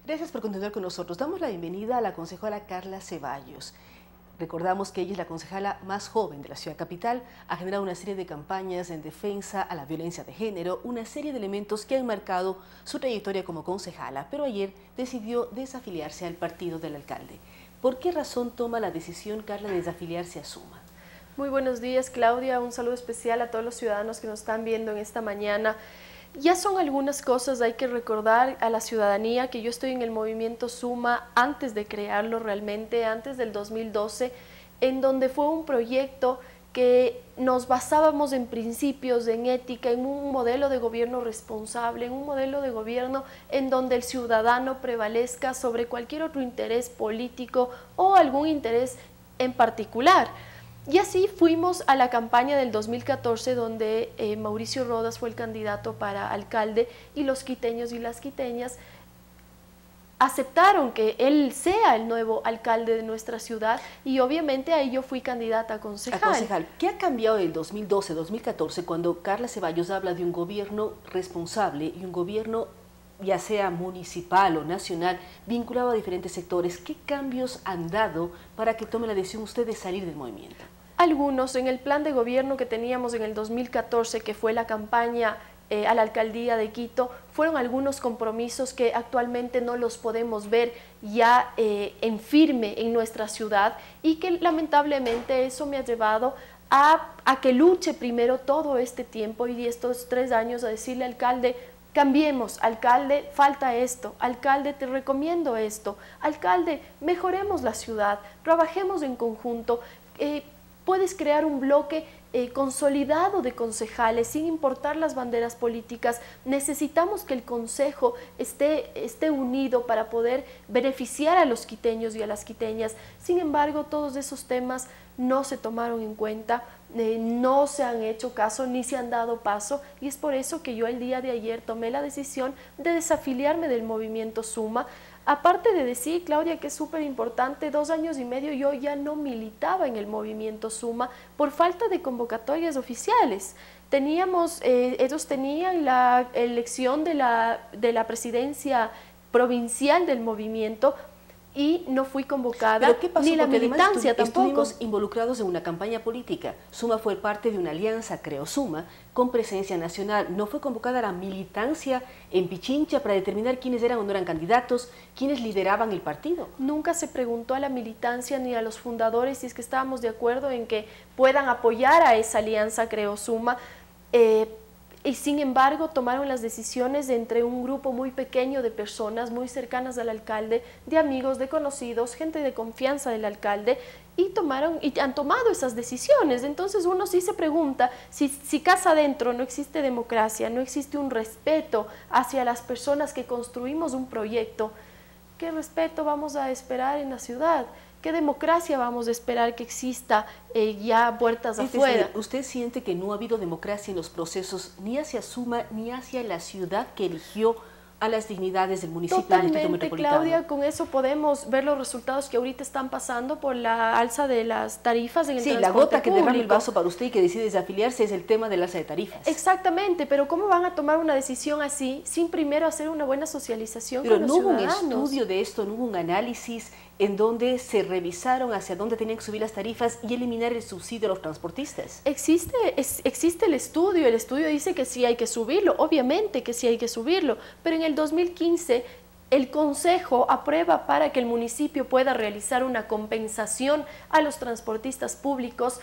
Gracias por continuar con nosotros. Damos la bienvenida a la concejala Carla Ceballos. Recordamos que ella es la concejala más joven de la ciudad capital, ha generado una serie de campañas en defensa a la violencia de género, una serie de elementos que han marcado su trayectoria como concejala, pero ayer decidió desafiliarse al partido del alcalde. ¿Por qué razón toma la decisión, Carla, de desafiliarse a Suma? Muy buenos días, Claudia. Un saludo especial a todos los ciudadanos que nos están viendo en esta mañana. Ya son algunas cosas, hay que recordar a la ciudadanía que yo estoy en el movimiento Suma antes de crearlo realmente, antes del 2012, en donde fue un proyecto que nos basábamos en principios, en ética, en un modelo de gobierno responsable, en un modelo de gobierno en donde el ciudadano prevalezca sobre cualquier otro interés político o algún interés en particular. Y así fuimos a la campaña del 2014 donde Mauricio Rodas fue el candidato para alcalde y los quiteños y las quiteñas aceptaron que él sea el nuevo alcalde de nuestra ciudad y obviamente ahí yo fui candidata a concejal. ¿Qué ha cambiado del 2012-2014 cuando Carla Ceballos habla de un gobierno responsable y un gobierno ya sea municipal o nacional, vinculado a diferentes sectores? ¿Qué cambios han dado para que tome la decisión usted de salir del movimiento? Algunos, en el plan de gobierno que teníamos en el 2014, que fue la campaña a la alcaldía de Quito, fueron algunos compromisos que actualmente no los podemos ver ya en firme en nuestra ciudad y que lamentablemente eso me ha llevado a que luche primero todo este tiempo y estos 3 años a decirle al alcalde: cambiemos, alcalde, falta esto, alcalde, te recomiendo esto, alcalde, mejoremos la ciudad, trabajemos en conjunto, puedes crear un bloque consolidado de concejales sin importar las banderas políticas. Necesitamos que el consejo esté unido para poder beneficiar a los quiteños y a las quiteñas. Sin embargo, todos esos temas no se tomaron en cuenta, no se han hecho caso ni se han dado paso y es por eso que yo el día de ayer tomé la decisión de desafiliarme del movimiento Suma. Aparte de decir, Claudia, que es súper importante, 2 años y medio yo ya no militaba en el movimiento Suma por falta de convocatorias oficiales. Ellos tenían la elección de la presidencia provincial del movimiento y no fui convocada. ¿Pero qué pasó? Ni la Porque militancia tampoco. Estuvimos involucrados en una campaña política. Suma fue parte de una alianza, Creo Suma, con presencia nacional. No fue convocada la militancia en Pichincha para determinar quiénes eran o no eran candidatos, quiénes lideraban el partido. Nunca se preguntó a la militancia ni a los fundadores si es que estábamos de acuerdo en que puedan apoyar a esa alianza Creo Suma. Y sin embargo tomaron las decisiones entre un grupo muy pequeño de personas muy cercanas al alcalde, de amigos, de conocidos, gente de confianza del alcalde, y han tomado esas decisiones. Entonces uno sí se pregunta si casa adentro no existe democracia, no existe un respeto hacia las personas que construimos un proyecto, ¿qué respeto vamos a esperar en la ciudad? ¿Qué democracia vamos a esperar que exista ya puertas afuera? Decir, ¿usted siente que no ha habido democracia en los procesos ni hacia Suma ni hacia la ciudad que eligió a las dignidades del municipio del Distrito Metropolitano? Claudia, con eso podemos ver los resultados que ahorita están pasando por la alza de las tarifas en el transporte la gota que público. derrama el vaso para usted y que decide desafiliarse es el tema del alza de tarifas. Exactamente, pero ¿cómo van a tomar una decisión así sin primero hacer una buena socialización con los ciudadanos? Pero no hubo un estudio de esto, no hubo un análisis en donde se revisaron hacia dónde tenían que subir las tarifas y eliminar el subsidio a los transportistas. Existe el estudio dice que sí hay que subirlo, obviamente que sí hay que subirlo, pero en el 2015 el Consejo aprueba para que el municipio pueda realizar una compensación a los transportistas públicos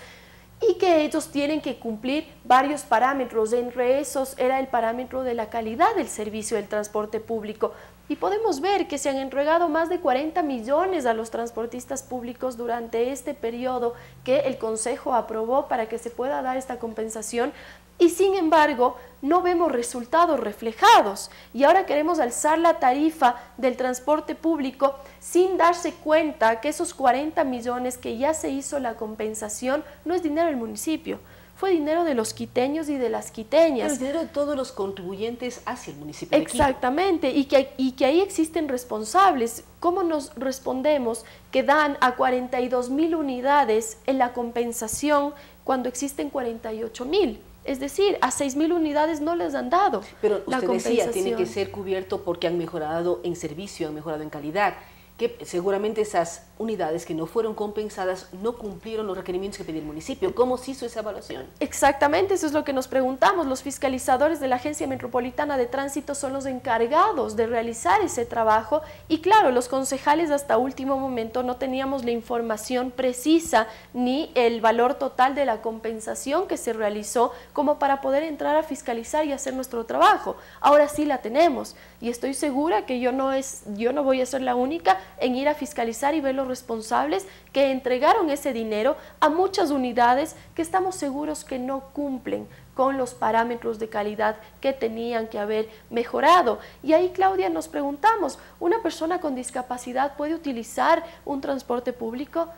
y que ellos tienen que cumplir varios parámetros. Entre esos era el parámetro de la calidad del servicio del transporte público. Y podemos ver que se han entregado más de 40 millones a los transportistas públicos durante este periodo que el Consejo aprobó para que se pueda dar esta compensación. Y sin embargo, no vemos resultados reflejados. Y ahora queremos alzar la tarifa del transporte público sin darse cuenta que esos 40 millones que ya se hizo la compensación no es dinero del municipio. Fue dinero de los quiteños y de las quiteñas. Pero es dinero de todos los contribuyentes hacia el municipio de Quito. Exactamente, y que ahí existen responsables. ¿Cómo nos respondemos que dan a 42.000 unidades en la compensación cuando existen 48.000? Es decir, a 6.000 unidades no les han dado Pero la usted decía, compensación. tiene que ser cubierto porque han mejorado en servicio, han mejorado en calidad, que seguramente esas unidades que no fueron compensadas no cumplieron los requerimientos que pedía el municipio. ¿Cómo se hizo esa evaluación? Exactamente, eso es lo que nos preguntamos. Los fiscalizadores de la Agencia Metropolitana de Tránsito son los encargados de realizar ese trabajo y claro, los concejales hasta último momento no teníamos la información precisa ni el valor total de la compensación que se realizó como para poder entrar a fiscalizar y hacer nuestro trabajo. Ahora sí la tenemos y estoy segura que yo no voy a ser la única en ir a fiscalizar y ver los responsables que entregaron ese dinero a muchas unidades que estamos seguros que no cumplen con los parámetros de calidad que tenían que haber mejorado. Y ahí, Claudia, nos preguntamos, ¿una persona con discapacidad puede utilizar un transporte público?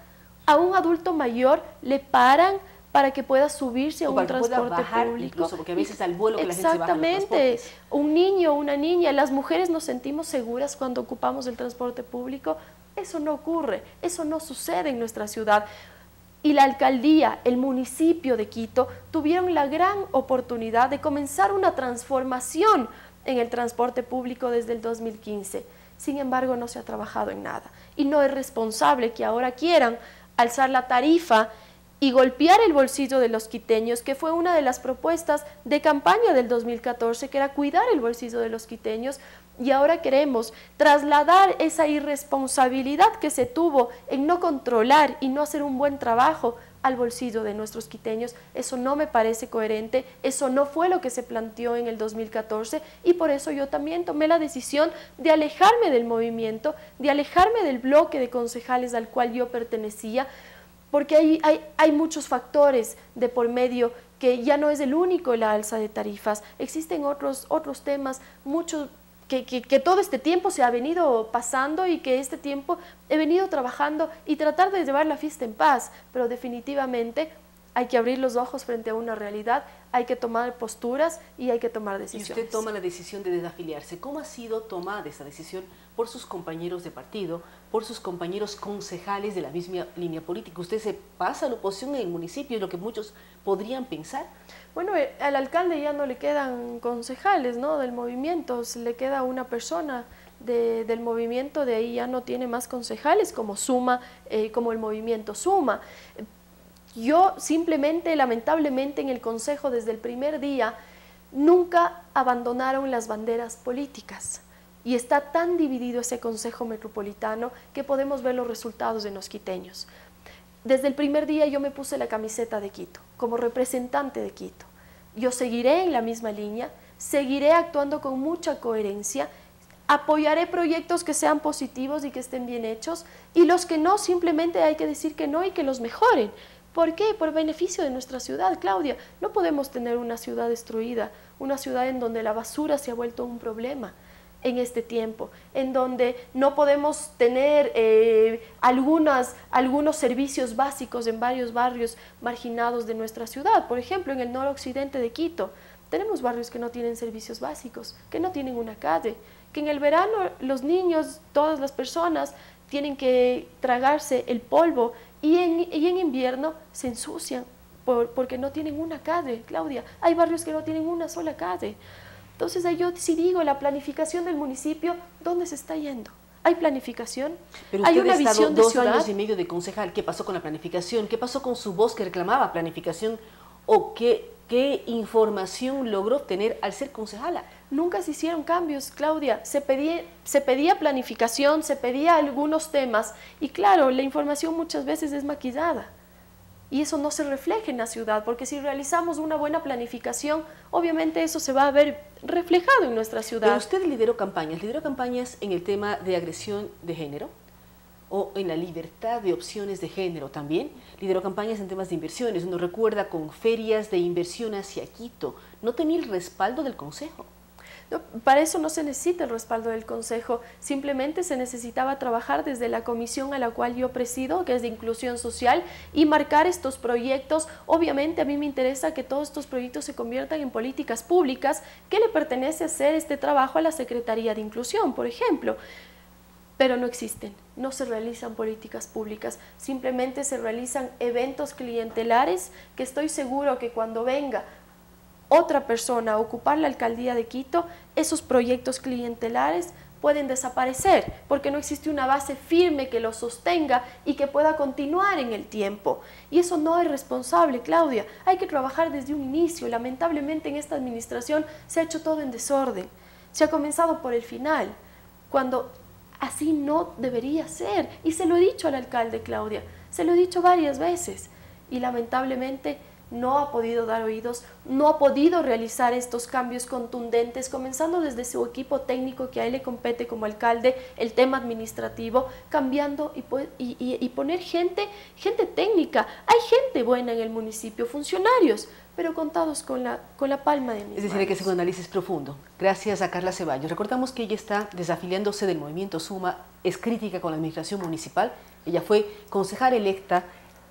¿A un adulto mayor le paran para que pueda subirse a un transporte público? Incluso, porque a veces al vuelo que la gente se baja en los Exactamente, transportes. un niño, una niña, las mujeres nos sentimos seguras cuando ocupamos el transporte público. Eso no ocurre, eso no sucede en nuestra ciudad. Y la alcaldía, el municipio de Quito tuvieron la gran oportunidad de comenzar una transformación en el transporte público desde el 2015. Sin embargo, no se ha trabajado en nada. Y no es responsable que ahora quieran alzar la tarifa y golpear el bolsillo de los quiteños, que fue una de las propuestas de campaña del 2014, que era cuidar el bolsillo de los quiteños, y ahora queremos trasladar esa irresponsabilidad que se tuvo en no controlar y no hacer un buen trabajo al bolsillo de nuestros quiteños. Eso no me parece coherente, eso no fue lo que se planteó en el 2014 y por eso yo también tomé la decisión de alejarme del movimiento, de alejarme del bloque de concejales al cual yo pertenecía, porque hay muchos factores de por medio que ya no es el único la alza de tarifas, existen otros temas, muchos que todo este tiempo se ha venido pasando y que este tiempo he venido trabajando y tratar de llevar la fiesta en paz, pero definitivamente hay que abrir los ojos frente a una realidad, hay que tomar posturas y hay que tomar decisiones. Y usted toma la decisión de desafiliarse. ¿Cómo ha sido tomada esa decisión por sus compañeros de partido, por sus compañeros concejales de la misma línea política? ¿Usted se pasa a la oposición en el municipio, es lo que muchos podrían pensar? Bueno, al alcalde ya no le quedan concejales, ¿no?, del movimiento, se le queda una persona del movimiento, de ahí ya no tiene más concejales como Suma, como el movimiento Suma. Yo simplemente, lamentablemente, en el consejo desde el primer día nunca abandonaron las banderas políticas y está tan dividido ese consejo metropolitano que podemos ver los resultados en los quiteños. Desde el primer día yo me puse la camiseta de Quito, como representante de Quito. Yo seguiré en la misma línea, seguiré actuando con mucha coherencia, apoyaré proyectos que sean positivos y que estén bien hechos, y los que no, simplemente hay que decir que no y que los mejoren. ¿Por qué? Por beneficio de nuestra ciudad, Claudia. No podemos tener una ciudad destruida, una ciudad en donde la basura se ha vuelto un problema en este tiempo, en donde no podemos tener algunos servicios básicos en varios barrios marginados de nuestra ciudad. Por ejemplo, en el noroccidente de Quito, tenemos barrios que no tienen servicios básicos, que no tienen una calle, que en el verano los niños, todas las personas, tienen que tragarse el polvo y en invierno se ensucian porque no tienen una calle, Claudia. Hay barrios que no tienen una sola calle. Entonces ahí yo sí digo, la planificación del municipio, ¿dónde se está yendo? ¿Hay planificación? Pero ¿Hay usted una ha estado visión de 2 ciudad? años y medio de concejal. ¿Qué pasó con la planificación? ¿Qué pasó con su voz que reclamaba planificación? ¿O qué información logró obtener al ser concejala? Nunca se hicieron cambios, Claudia. Se pedía planificación, se pedía algunos temas y claro, la información muchas veces es maquillada. y eso no se refleja en la ciudad, porque si realizamos una buena planificación, obviamente eso se va a ver reflejado en nuestra ciudad. Pero usted lideró campañas en el tema de agresión de género o en la libertad de opciones de género también. Lideró campañas en temas de inversiones. Uno recuerda con ferias de inversión hacia Quito. ¿No tenía el respaldo del Consejo? No, para eso no se necesita el respaldo del Consejo, simplemente se necesitaba trabajar desde la comisión a la cual yo presido, que es de inclusión social, y marcar estos proyectos. Obviamente a mí me interesa que todos estos proyectos se conviertan en políticas públicas, que le pertenece hacer este trabajo a la Secretaría de Inclusión, por ejemplo. Pero no existen, no se realizan políticas públicas, simplemente se realizan eventos clientelares que estoy seguro que cuando venga otra persona a ocupar la alcaldía de Quito, esos proyectos clientelares pueden desaparecer porque no existe una base firme que los sostenga y que pueda continuar en el tiempo. Y eso no es responsable, Claudia. Hay que trabajar desde un inicio. Lamentablemente en esta administración se ha hecho todo en desorden. Se ha comenzado por el final, cuando así no debería ser. Y se lo he dicho al alcalde, Claudia, se lo he dicho varias veces. Y lamentablemente no ha podido dar oídos, no ha podido realizar estos cambios contundentes, comenzando desde su equipo técnico, que a él le compete como alcalde el tema administrativo, cambiando y poner gente técnica. Hay gente buena en el municipio, funcionarios, pero contados con la palma de mis manos. Es decir, hay que hacer un análisis profundo. Gracias a Carla Ceballos. Recordamos que ella está desafiliándose del movimiento Suma, es crítica con la administración municipal. Ella fue concejal electa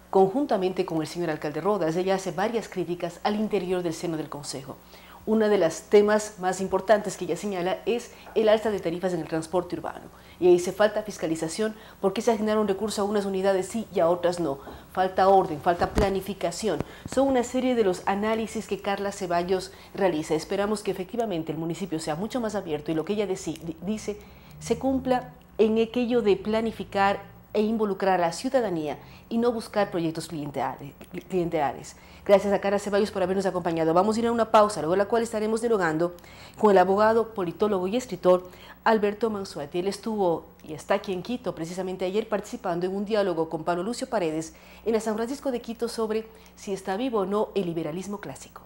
conjuntamente con el señor alcalde Rodas. Ella hace varias críticas al interior del seno del Consejo. Uno de los temas más importantes que ella señala es el alza de tarifas en el transporte urbano. Y ahí dice, falta fiscalización, porque se asignaron recursos a unas unidades sí y a otras no. Falta orden, falta planificación. Son una serie de los análisis que Carla Ceballos realiza. Esperamos que efectivamente el municipio sea mucho más abierto y lo que ella dice se cumpla en aquello de planificar e involucrar a la ciudadanía y no buscar proyectos clientelares. Gracias a Carla Ceballos por habernos acompañado. Vamos a ir a una pausa, luego de la cual estaremos dialogando con el abogado, politólogo y escritor Alberto Mansuetti. Él estuvo y está aquí en Quito precisamente ayer participando en un diálogo con Pablo Lucio Paredes en la San Francisco de Quito sobre si está vivo o no el liberalismo clásico.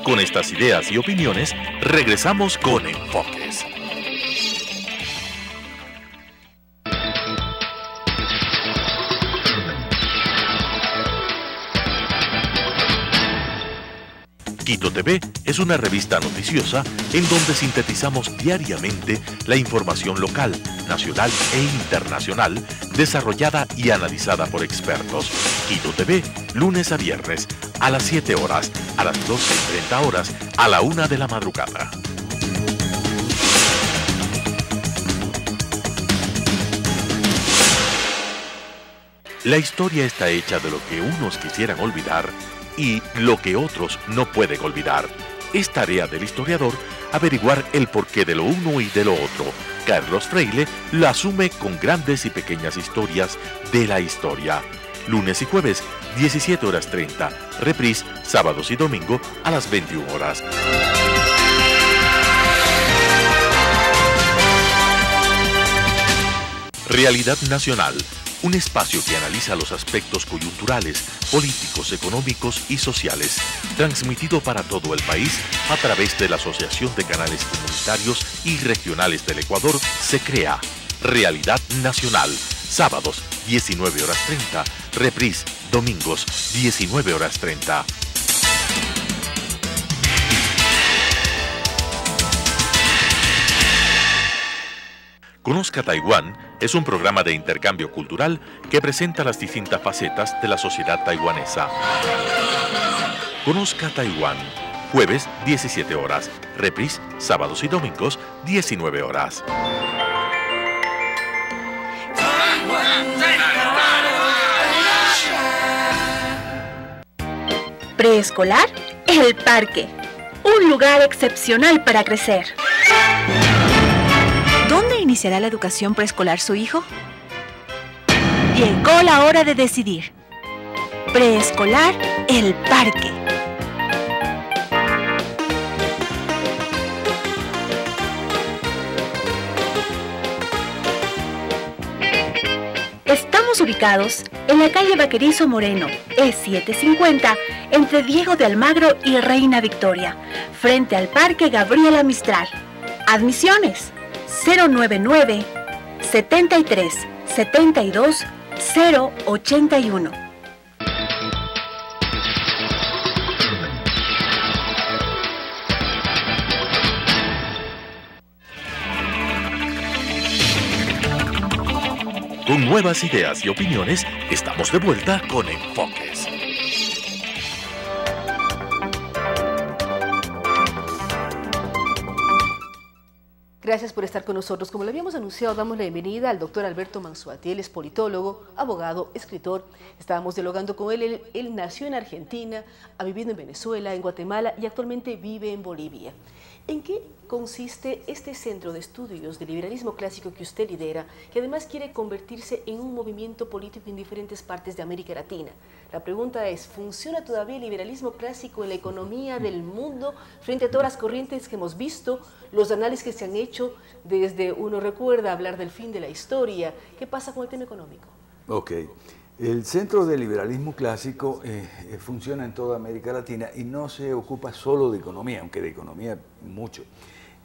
Con estas ideas y opiniones, regresamos con Enfoques. Quito TV es una revista noticiosa en donde sintetizamos diariamente la información local, nacional e internacional, desarrollada y analizada por expertos. Quito TV, lunes a viernes, a las 7 horas, a las 12:30 horas, a la 1 de la madrugada. La historia está hecha de lo que unos quisieran olvidar y lo que otros no pueden olvidar. Es tarea del historiador averiguar el porqué de lo uno y de lo otro. Carlos Freile lo asume con grandes y pequeñas historias de la historia. Lunes y jueves, 17:30. Reprise, sábados y domingo a las 21 horas. Realidad Nacional. Un espacio que analiza los aspectos coyunturales, políticos, económicos y sociales, transmitido para todo el país a través de la Asociación de Canales Comunitarios y Regionales del Ecuador, se crea Realidad Nacional, sábados 19:30, reprise, domingos 19:30. Conozca Taiwán es un programa de intercambio cultural que presenta las distintas facetas de la sociedad taiwanesa. Conozca Taiwán, jueves 17 horas, reprise, sábados y domingos 19 horas. Preescolar, El Parque. Un lugar excepcional para crecer. ¿Dónde iniciará la educación preescolar su hijo? Llegó la hora de decidir. Preescolar, El Parque. Estamos ubicados en la calle Vaquerizo Moreno, E750, entre Diego de Almagro y Reina Victoria, frente al Parque Gabriela Mistral. Admisiones 099 73 72 081. Con nuevas ideas y opiniones, estamos de vuelta con Enfoques. Gracias por estar con nosotros. Como lo habíamos anunciado, damos la bienvenida al doctor Alberto Mansuati. Él es politólogo, abogado, escritor. Estábamos dialogando con él. Él nació en Argentina, ha vivido en Venezuela, en Guatemala y actualmente vive en Bolivia. ¿En qué consiste este centro de estudios de liberalismo clásico que usted lidera, que además quiere convertirse en un movimiento político en diferentes partes de América Latina? La pregunta es, ¿funciona todavía el liberalismo clásico en la economía del mundo frente a todas las corrientes que hemos visto, los análisis que se han hecho desde, uno recuerda, hablar del fin de la historia? ¿Qué pasa con el tema económico? Ok. El Centro de Liberalismo Clásico funciona en toda América Latina y no se ocupa solo de economía, aunque de economía mucho.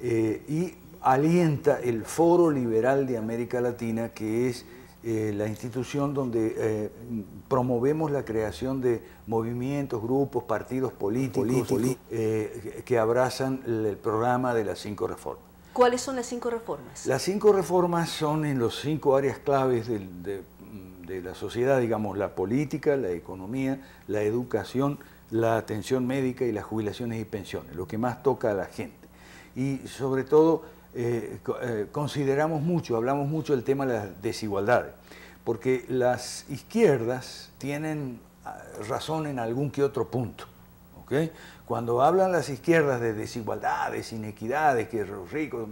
Y alienta el Foro Liberal de América Latina, que es la institución donde promovemos la creación de movimientos, grupos, partidos políticos que abrazan el programa de las 5 reformas. ¿Cuáles son las 5 reformas? Las 5 reformas son en los 5 áreas claves de la sociedad, digamos, la política, la economía, la educación, la atención médica y las jubilaciones y pensiones, lo que más toca a la gente. Y sobre todo consideramos mucho, hablamos mucho del tema de las desigualdades, porque las izquierdas tienen razón en algún que otro punto. ¿Okay? Cuando hablan las izquierdas de desigualdades, inequidades, que los ricos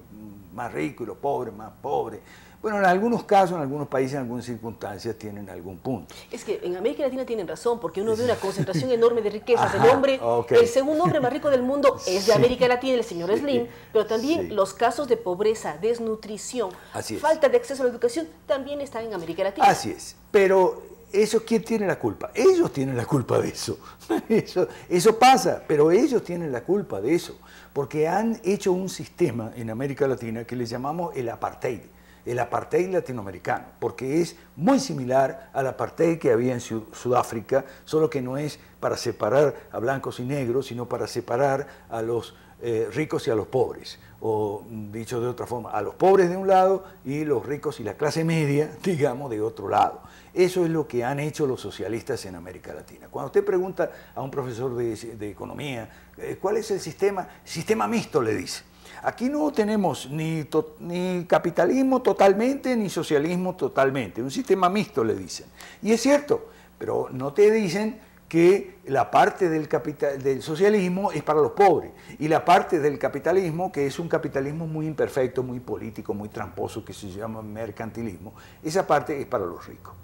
más ricos y los pobres más pobres, bueno, en algunos casos, en algunos países, en algunas circunstancias tienen algún punto. Es que en América Latina tienen razón, porque uno ve una concentración enorme de riquezas. El segundo hombre más rico del mundo es de América Latina, el señor Slim, pero también los casos de pobreza, desnutrición, falta de acceso a la educación, también están en América Latina. Así es, pero ¿eso quién tiene la culpa? Ellos tienen la culpa de eso. Eso pasa, pero ellos tienen la culpa de eso, porque han hecho un sistema en América Latina que le llamamos el apartheid latinoamericano, porque es muy similar al apartheid que había en Sudáfrica, solo que no es para separar a blancos y negros, sino para separar a los ricos y a los pobres, o dicho de otra forma, a los pobres de un lado y los ricos y la clase media, digamos, de otro lado. Eso es lo que han hecho los socialistas en América Latina. Cuando usted pregunta a un profesor de economía, ¿cuál es el sistema? Sistema mixto, le dice. Aquí no tenemos ni capitalismo totalmente, ni socialismo totalmente. Un sistema mixto, le dicen. Y es cierto, pero no te dicen que la parte del socialismo es para los pobres y la parte del capitalismo, que es un capitalismo muy imperfecto, muy político, muy tramposo, que se llama mercantilismo, esa parte es para los ricos.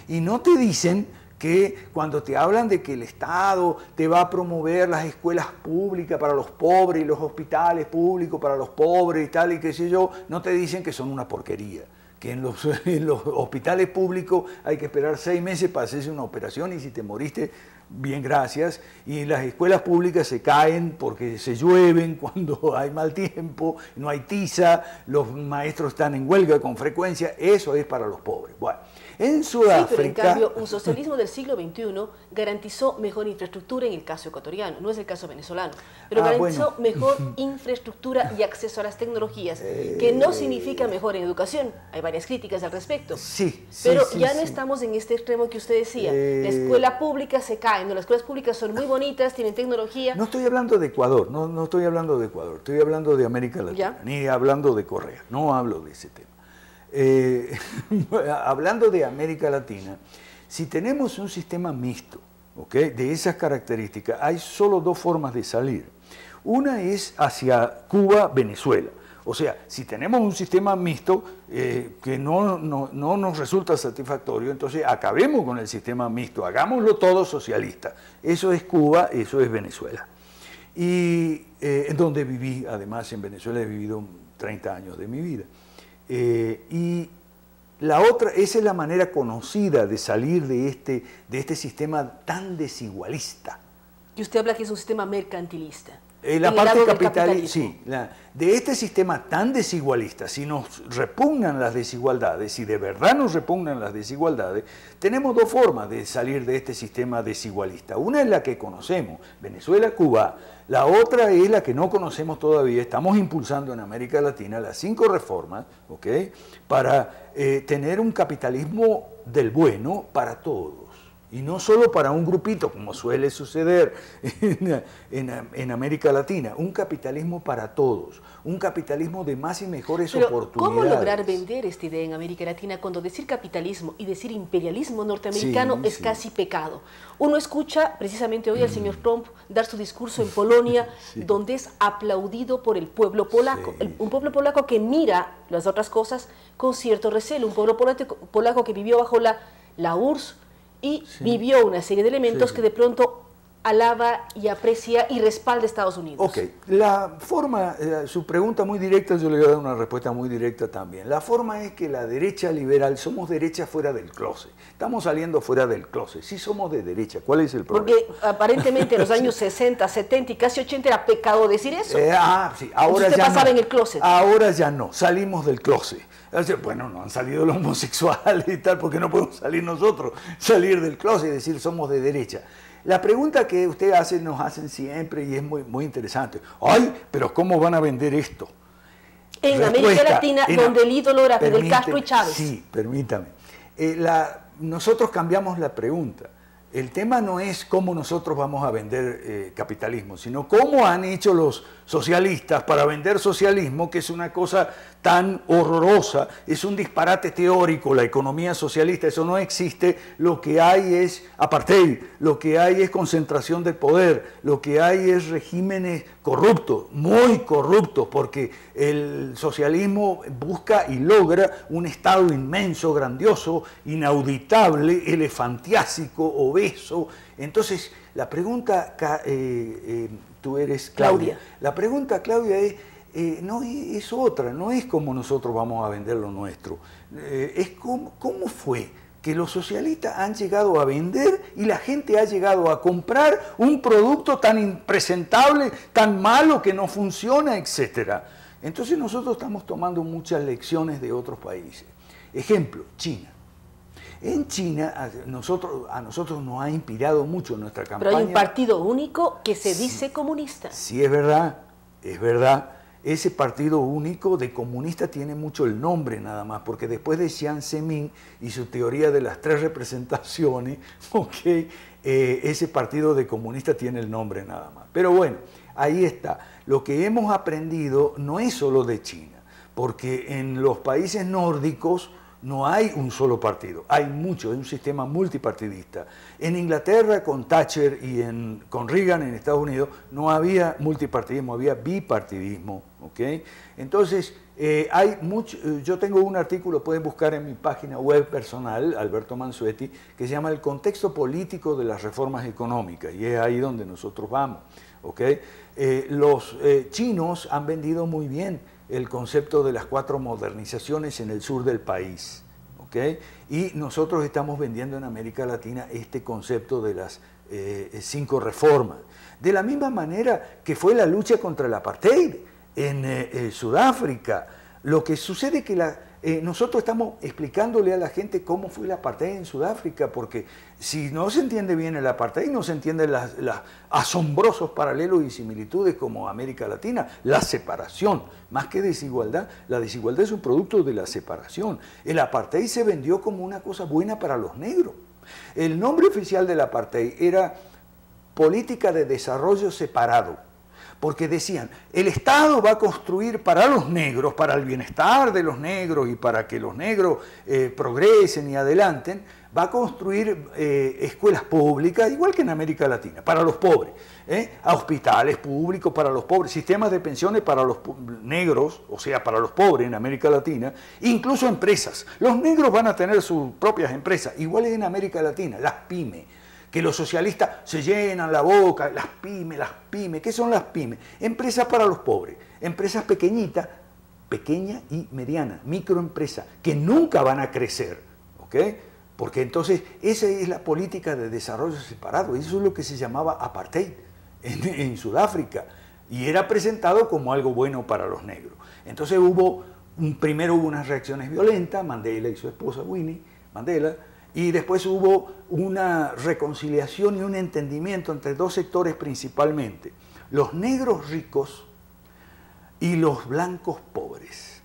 Y no te dicen que cuando te hablan de que el Estado te va a promover las escuelas públicas para los pobres y los hospitales públicos para los pobres y tal y qué sé yo, no te dicen que son una porquería, que en los hospitales públicos hay que esperar 6 meses para hacerse una operación y si te moriste, bien, gracias, y las escuelas públicas se caen porque se llueven cuando hay mal tiempo, no hay tiza, los maestros están en huelga con frecuencia, eso es para los pobres. Bueno, en Sudáfrica... Sí, pero en cambio, un socialismo del siglo XXI garantizó mejor infraestructura en el caso ecuatoriano, no es el caso venezolano, pero garantizó mejor infraestructura y acceso a las tecnologías, que no significa mejor en educación. Hay varias críticas al respecto. Pero ya no estamos en este extremo que usted decía. La escuela pública se cae, ¿no? Las escuelas públicas son muy bonitas, tienen tecnología. No estoy hablando de Ecuador, no estoy hablando de Ecuador, estoy hablando de América Latina, ni hablando de Correa, no hablo de ese tema. Hablando de América Latina, si tenemos un sistema mixto, ¿okay?, de esas características, hay solo 2 formas de salir. Una es hacia Cuba, Venezuela. O sea, si tenemos un sistema mixto que no nos resulta satisfactorio, entonces acabemos con el sistema mixto, hagámoslo todo socialista. Eso es Cuba, eso es Venezuela. Y en donde viví, además en Venezuela he vivido 30 años de mi vida. Y La otra, esa es la manera conocida de salir de este sistema tan desigualista. Y usted habla que es un sistema mercantilista. La parte capital, sí, de este sistema tan desigualista, si nos repugnan las desigualdades, si de verdad nos repugnan las desigualdades, tenemos dos formas de salir de este sistema desigualista. Una es la que conocemos, Venezuela, Cuba. La otra es la que no conocemos todavía, estamos impulsando en América Latina las 5 reformas, ¿ok?, para tener un capitalismo del bueno para todos. Y no solo para un grupito, como suele suceder en América Latina, un capitalismo para todos, un capitalismo de más y mejores oportunidades. ¿Cómo lograr vender esta idea en América Latina cuando decir capitalismo y decir imperialismo norteamericano es casi pecado? Uno escucha precisamente hoy al señor Trump dar su discurso en Polonia, donde es aplaudido por el pueblo polaco, un pueblo polaco que mira las otras cosas con cierto recelo, un pueblo polaco que vivió bajo la URSS, y vivió una serie de elementos que de pronto alaba y aprecia y respalda a Estados Unidos. Ok, la forma, su pregunta muy directa, yo le voy a dar una respuesta muy directa también. La forma es que la derecha liberal, somos derecha fuera del closet. Estamos saliendo fuera del closet. Sí somos de derecha. ¿Cuál es el problema? Porque aparentemente en los años 60, 70 y casi 80 era pecado decir eso. Sí, ahora usted ya pasaba no. en el closet. Ahora ya no, salimos del closet. Bueno, no han salido los homosexuales y tal, porque no podemos salir nosotros, salir del closet y decir somos de derecha. La pregunta que usted hace, nos hacen siempre y es muy, muy interesante. ¡Ay, pero cómo van a vender esto! En América Latina, donde el ídolo era Fidel Castro y Chávez. Sí, permítame. Nosotros cambiamos la pregunta. El tema no es cómo nosotros vamos a vender capitalismo, sino cómo han hecho los socialistas para vender socialismo, que es una cosa tan horrorosa, es un disparate teórico, la economía socialista, eso no existe, lo que hay es apartheid, lo que hay es concentración del poder, lo que hay es regímenes corruptos, muy corruptos, porque el socialismo busca y logra un Estado inmenso, grandioso, inauditable, elefantiásico, obeso. Entonces, la pregunta, tú eres Claudia. La pregunta, Claudia, es otra, no es cómo nosotros vamos a vender lo nuestro, es cómo fue que los socialistas han llegado a vender y la gente ha llegado a comprar un producto tan impresentable, tan malo que no funciona, etc. Entonces nosotros estamos tomando muchas lecciones de otros países. Ejemplo, China. En China a nosotros nos ha inspirado mucho nuestra campaña. Pero hay un partido único que se dice comunista. Sí, es verdad, es verdad. Ese partido único de comunista tiene mucho el nombre nada más, porque después de Jiang Zemin y su teoría de las 3 representaciones, ese partido de comunista tiene el nombre nada más. Pero bueno, ahí está. Lo que hemos aprendido no es solo de China, porque en los países nórdicos no hay un solo partido, hay mucho, hay un sistema multipartidista. En Inglaterra con Thatcher y con Reagan en Estados Unidos no había multipartidismo, había bipartidismo. ¿Okay? Entonces, hay mucho, yo tengo un artículo, pueden buscar en mi página web personal, Alberto Mansuetti, que se llama El contexto político de las reformas económicas, y es ahí donde nosotros vamos. ¿Okay? Los chinos han vendido muy bien el concepto de las 4 modernizaciones en el sur del país, ¿okay? Y nosotros estamos vendiendo en América Latina este concepto de las 5 reformas. De la misma manera que fue la lucha contra el apartheid en Sudáfrica. Lo que sucede es que nosotros estamos explicándole a la gente cómo fue el apartheid en Sudáfrica, porque si no se entiende bien el apartheid, no se entienden los asombrosos paralelos y similitudes como América Latina, la separación, más que desigualdad, la desigualdad es un producto de la separación. El apartheid se vendió como una cosa buena para los negros. El nombre oficial del apartheid era política de desarrollo separado, porque decían, el Estado va a construir para los negros, para el bienestar de los negros y para que los negros progresen y adelanten, va a construir escuelas públicas, igual que en América Latina, para los pobres, hospitales públicos para los pobres, sistemas de pensiones para los negros, o sea, para los pobres en América Latina, incluso empresas. Los negros van a tener sus propias empresas, iguales en América Latina, las pymes. Que los socialistas se llenan la boca, las pymes, ¿qué son las pymes? Empresas para los pobres, empresas pequeñitas, pequeña y mediana, microempresa, que nunca van a crecer, ¿ok? Porque entonces esa es la política de desarrollo separado, eso es lo que se llamaba apartheid en Sudáfrica, y era presentado como algo bueno para los negros. Entonces primero hubo unas reacciones violentas, Mandela y su esposa Winnie Mandela, y después hubo una reconciliación y un entendimiento entre dos sectores principalmente, los negros ricos y los blancos pobres.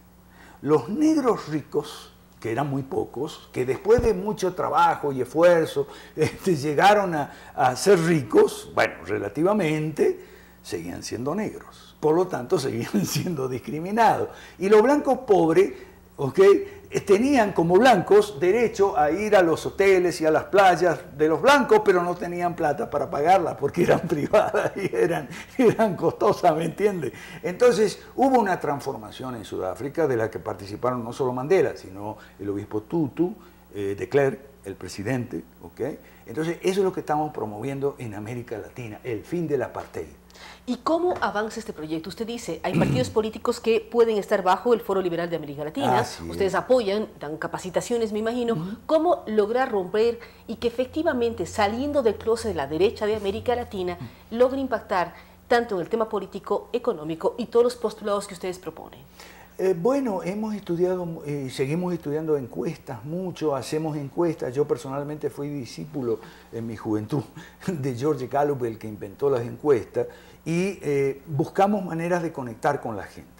Los negros ricos, que eran muy pocos, que después de mucho trabajo y esfuerzo llegaron a ser ricos, bueno, relativamente, seguían siendo negros. Por lo tanto, seguían siendo discriminados. Y los blancos pobres, ¿ok?, tenían como blancos derecho a ir a los hoteles y a las playas de los blancos, pero no tenían plata para pagarlas porque eran privadas y eran costosas, ¿me entiendes? Entonces hubo una transformación en Sudáfrica de la que participaron no solo Mandela, sino el obispo Tutu, de Klerk, el presidente, ¿ok? Entonces eso es lo que estamos promoviendo en América Latina, el fin del apartheid. ¿Y cómo avanza este proyecto? Usted dice, hay partidos políticos que pueden estar bajo el Foro Liberal de América Latina, ustedes apoyan, dan capacitaciones, me imagino. ¿Cómo lograr romper y que efectivamente, saliendo del closet de la derecha de América Latina, logre impactar tanto en el tema político, económico y todos los postulados que ustedes proponen? Bueno, hemos estudiado, seguimos estudiando encuestas mucho, hacemos encuestas. Yo personalmente fui discípulo en mi juventud de George Gallup, el que inventó las encuestas, y buscamos maneras de conectar con la gente.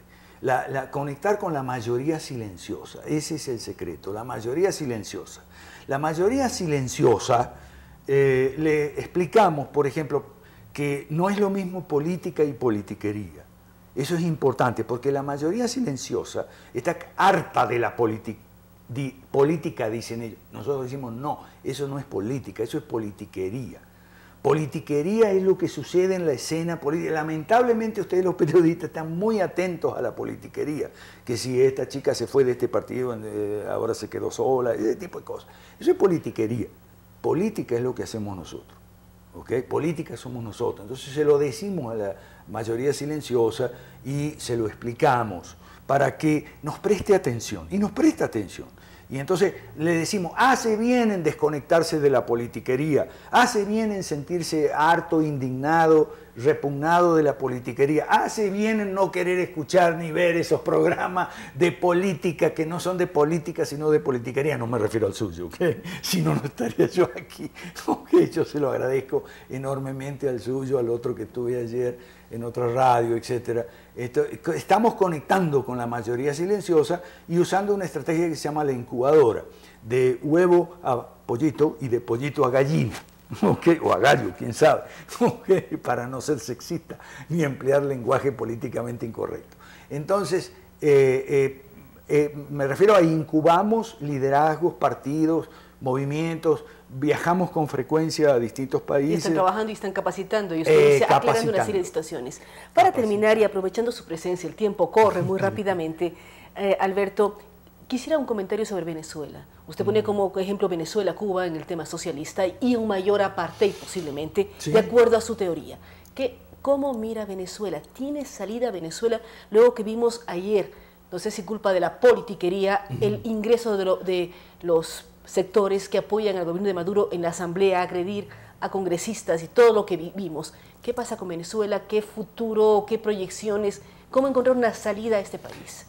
Conectar con la mayoría silenciosa, ese es el secreto, la mayoría silenciosa. La mayoría silenciosa, le explicamos, por ejemplo, que no es lo mismo política y politiquería. Eso es importante porque la mayoría silenciosa está harta de la política, dicen ellos. Nosotros decimos no, eso no es política, eso es politiquería. Politiquería es lo que sucede en la escena política. Lamentablemente ustedes los periodistas están muy atentos a la politiquería, que si esta chica se fue de este partido, ahora se quedó sola, ese tipo de cosas. Eso es politiquería. Política es lo que hacemos nosotros. ¿Okay? Política somos nosotros. Entonces se lo decimos a la mayoría silenciosa y se lo explicamos para que nos preste atención. Y nos presta atención. Y entonces le decimos, hace bien en desconectarse de la politiquería, hace bien en sentirse harto, indignado, repugnado de la politiquería, hace bien en no querer escuchar ni ver esos programas de política que no son de política sino de politiquería. No me refiero al suyo, ¿ok? Si no, no estaría yo aquí. Okay, yo se lo agradezco enormemente al suyo, al otro que estuve ayer en otra radio, etc. Estamos conectando con la mayoría silenciosa y usando una estrategia que se llama la incubadora, de huevo a pollito y de pollito a gallina. Okay, o a gallo, quién sabe, okay, para no ser sexista ni emplear lenguaje políticamente incorrecto. Entonces, me refiero a incubamos liderazgos, partidos, movimientos, viajamos con frecuencia a distintos países. Y están trabajando y están capacitando y ustedes aclarando una serie de situaciones. Para terminar y aprovechando su presencia, el tiempo corre muy rápidamente, Alberto, quisiera un comentario sobre Venezuela. Usted pone como ejemplo Venezuela, Cuba en el tema socialista y un mayor apartheid posiblemente, sí, de acuerdo a su teoría. ¿Cómo mira Venezuela? ¿Tiene salida Venezuela? Luego que vimos ayer, no sé si culpa de la politiquería, el ingreso de los sectores que apoyan al gobierno de Maduro en la asamblea, agredir a congresistas y todo lo que vimos. ¿Qué pasa con Venezuela? ¿Qué futuro? ¿Qué proyecciones? ¿Cómo encontrar una salida a este país?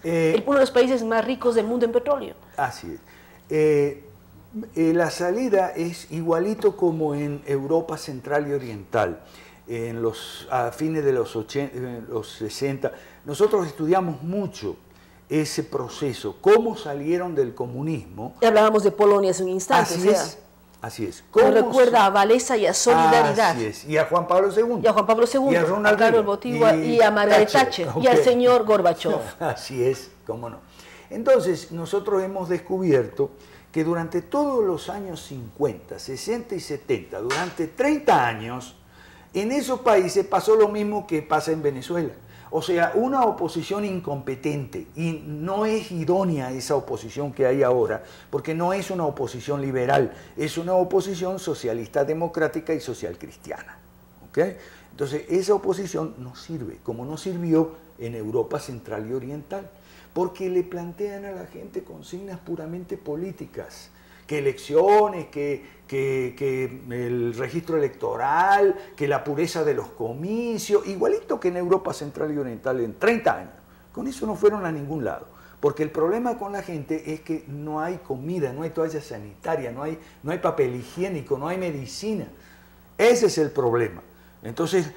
Uno de los países más ricos del mundo en petróleo. Así es. La salida es igualito como en Europa Central y Oriental, a fines de los 60. Nosotros estudiamos mucho ese proceso, cómo salieron del comunismo. Hablábamos de Polonia hace un instante. Así es. Me recuerda a Walesa y a Solidaridad. Así es. Y a Juan Pablo II. Y a Juan Pablo II. Y a Ronald Reagan. Y a Margaret Thatcher. Okay. Y al señor Gorbachev. Así es, cómo no. Entonces, nosotros hemos descubierto que durante todos los años 50, 60 y 70, durante 30 años, en esos países pasó lo mismo que pasa en Venezuela. O sea, una oposición incompetente, y no es idónea esa oposición que hay ahora, porque no es una oposición liberal, es una oposición socialista democrática y social cristiana. ¿Okay? Entonces, esa oposición no sirve, como no sirvió en Europa Central y Oriental. Porque le plantean a la gente consignas puramente políticas, que elecciones, que el registro electoral, que la pureza de los comicios, igualito que en Europa Central y Oriental en 30 años. Con eso no fueron a ningún lado. Porque el problema con la gente es que no hay comida, no hay toalla sanitaria, no hay papel higiénico, no hay medicina. Ese es el problema. Entonces,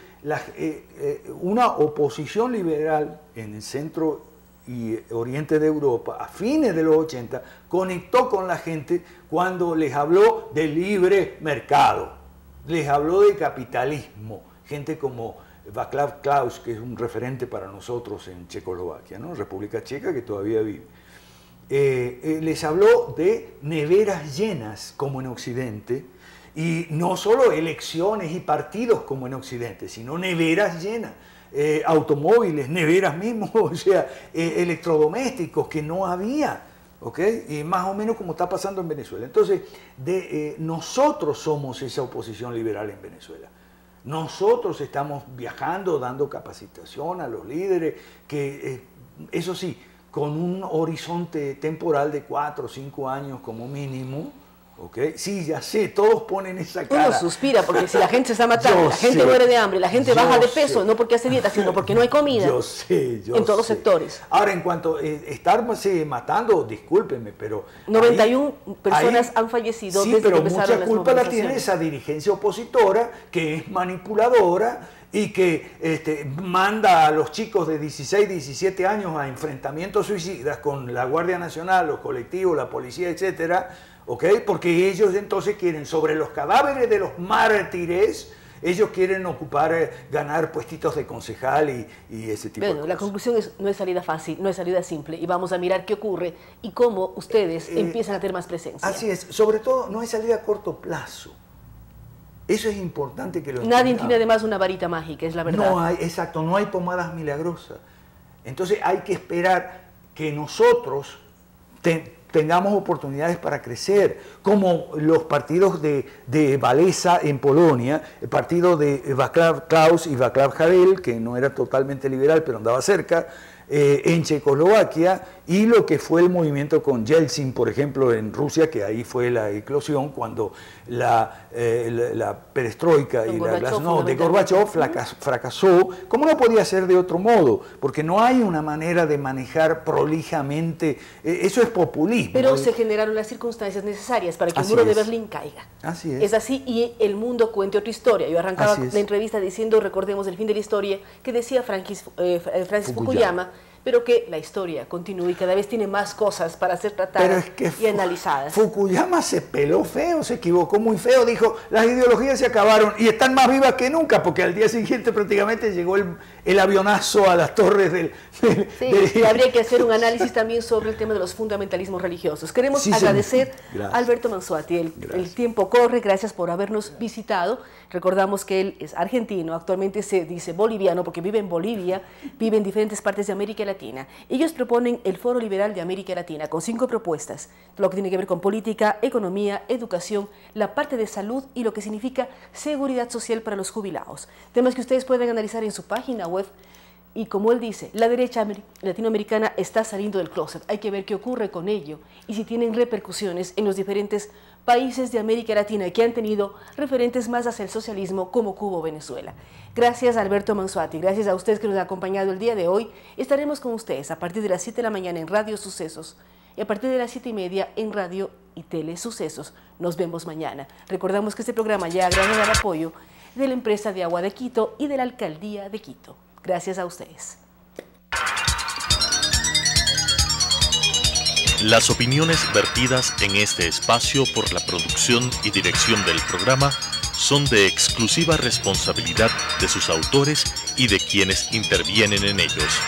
una oposición liberal en el centro y oriente de Europa, a fines de los 80, conectó con la gente cuando les habló de libre mercado, les habló de capitalismo. Gente como Václav Klaus, que es un referente para nosotros en Checoslovaquia, ¿no? República Checa, que todavía vive. Les habló de neveras llenas, como en Occidente, y no solo elecciones y partidos como en Occidente, sino neveras llenas. Automóviles, neveras mismos, o sea, electrodomésticos que no había, ¿ok? Y más o menos como está pasando en Venezuela. Entonces, nosotros somos esa oposición liberal en Venezuela. Nosotros estamos viajando, dando capacitación a los líderes, que eso sí, con un horizonte temporal de 4 o 5 años como mínimo. Okay. Sí, ya sé, todos ponen esa cara. Uno suspira porque si la gente se está matando, la gente muere de hambre, la gente baja de peso, no porque hace dieta, sino porque no hay comida. Yo sé. En todos los sectores. Ahora, en cuanto a estar matando, discúlpenme, pero 91 personas han fallecido sí, desde pero que empezaron mucha culpa la tiene esa dirigencia opositora que es manipuladora y que manda a los chicos de 16, 17 años a enfrentamientos suicidas con la Guardia Nacional, los colectivos, la policía, etcétera. ¿Okay? Porque ellos entonces quieren, sobre los cadáveres de los mártires, ellos quieren ganar puestitos de concejal y ese tipo de cosas. La conclusión no es salida fácil, no es salida simple, y vamos a mirar qué ocurre y cómo ustedes empiezan a tener más presencia. Así es, sobre todo no es salida a corto plazo. Eso es importante que lo entendamos. Nadie tiene además una varita mágica, es la verdad. No hay, exacto, no hay pomadas milagrosas. Entonces hay que esperar que nosotros tengamos oportunidades para crecer, como los partidos de Wałęsa en Polonia, el partido de Václav Klaus y Václav Havel, que no era totalmente liberal, pero andaba cerca, en Checoslovaquia, y lo que fue el movimiento con Yeltsin, por ejemplo, en Rusia, que ahí fue la eclosión, cuando la perestroika y la glasnost de Gorbachev fracasó, como no podía ser de otro modo, porque no hay una manera de manejar prolijamente, eso es populismo. Pero se generaron las circunstancias necesarias para que el muro de Berlín caiga. Así es. Es así, y el mundo cuente otra historia. Yo arrancaba la entrevista diciendo, recordemos el fin de la historia, que decía Francis Fukuyama, pero que la historia continúa y cada vez tiene más cosas para ser tratadas y analizadas. Fukuyama se peló feo, se equivocó muy feo, dijo, las ideologías se acabaron y están más vivas que nunca, porque al día siguiente prácticamente llegó el avionazo a las torres del... Sí, habría que hacer un análisis también sobre el tema de los fundamentalismos religiosos. Queremos agradecer a Alberto Manzotti. El tiempo corre, gracias por habernos visitado. Recordamos que él es argentino, actualmente se dice boliviano porque vive en Bolivia, vive en diferentes partes de América Latina. Ellos proponen el Foro Liberal de América Latina con 5 propuestas, lo que tiene que ver con política, economía, educación, la parte de salud y lo que significa seguridad social para los jubilados. Temas que ustedes pueden analizar en su página web. Y como él dice, la derecha latinoamericana está saliendo del closet. Hay que ver qué ocurre con ello y si tienen repercusiones en los diferentes países de América Latina que han tenido referentes más hacia el socialismo como Cuba o Venezuela. Gracias a Alberto Manzotti, gracias a ustedes que nos han acompañado el día de hoy. Estaremos con ustedes a partir de las 7 de la mañana en Radio Sucesos y a partir de las 7:30 en Radio y Tele Sucesos. Nos vemos mañana. Recordamos que este programa ya gracias al apoyo de la empresa de agua de Quito y de la Alcaldía de Quito. Gracias a ustedes. Las opiniones vertidas en este espacio por la producción y dirección del programa son de exclusiva responsabilidad de sus autores y de quienes intervienen en ellos.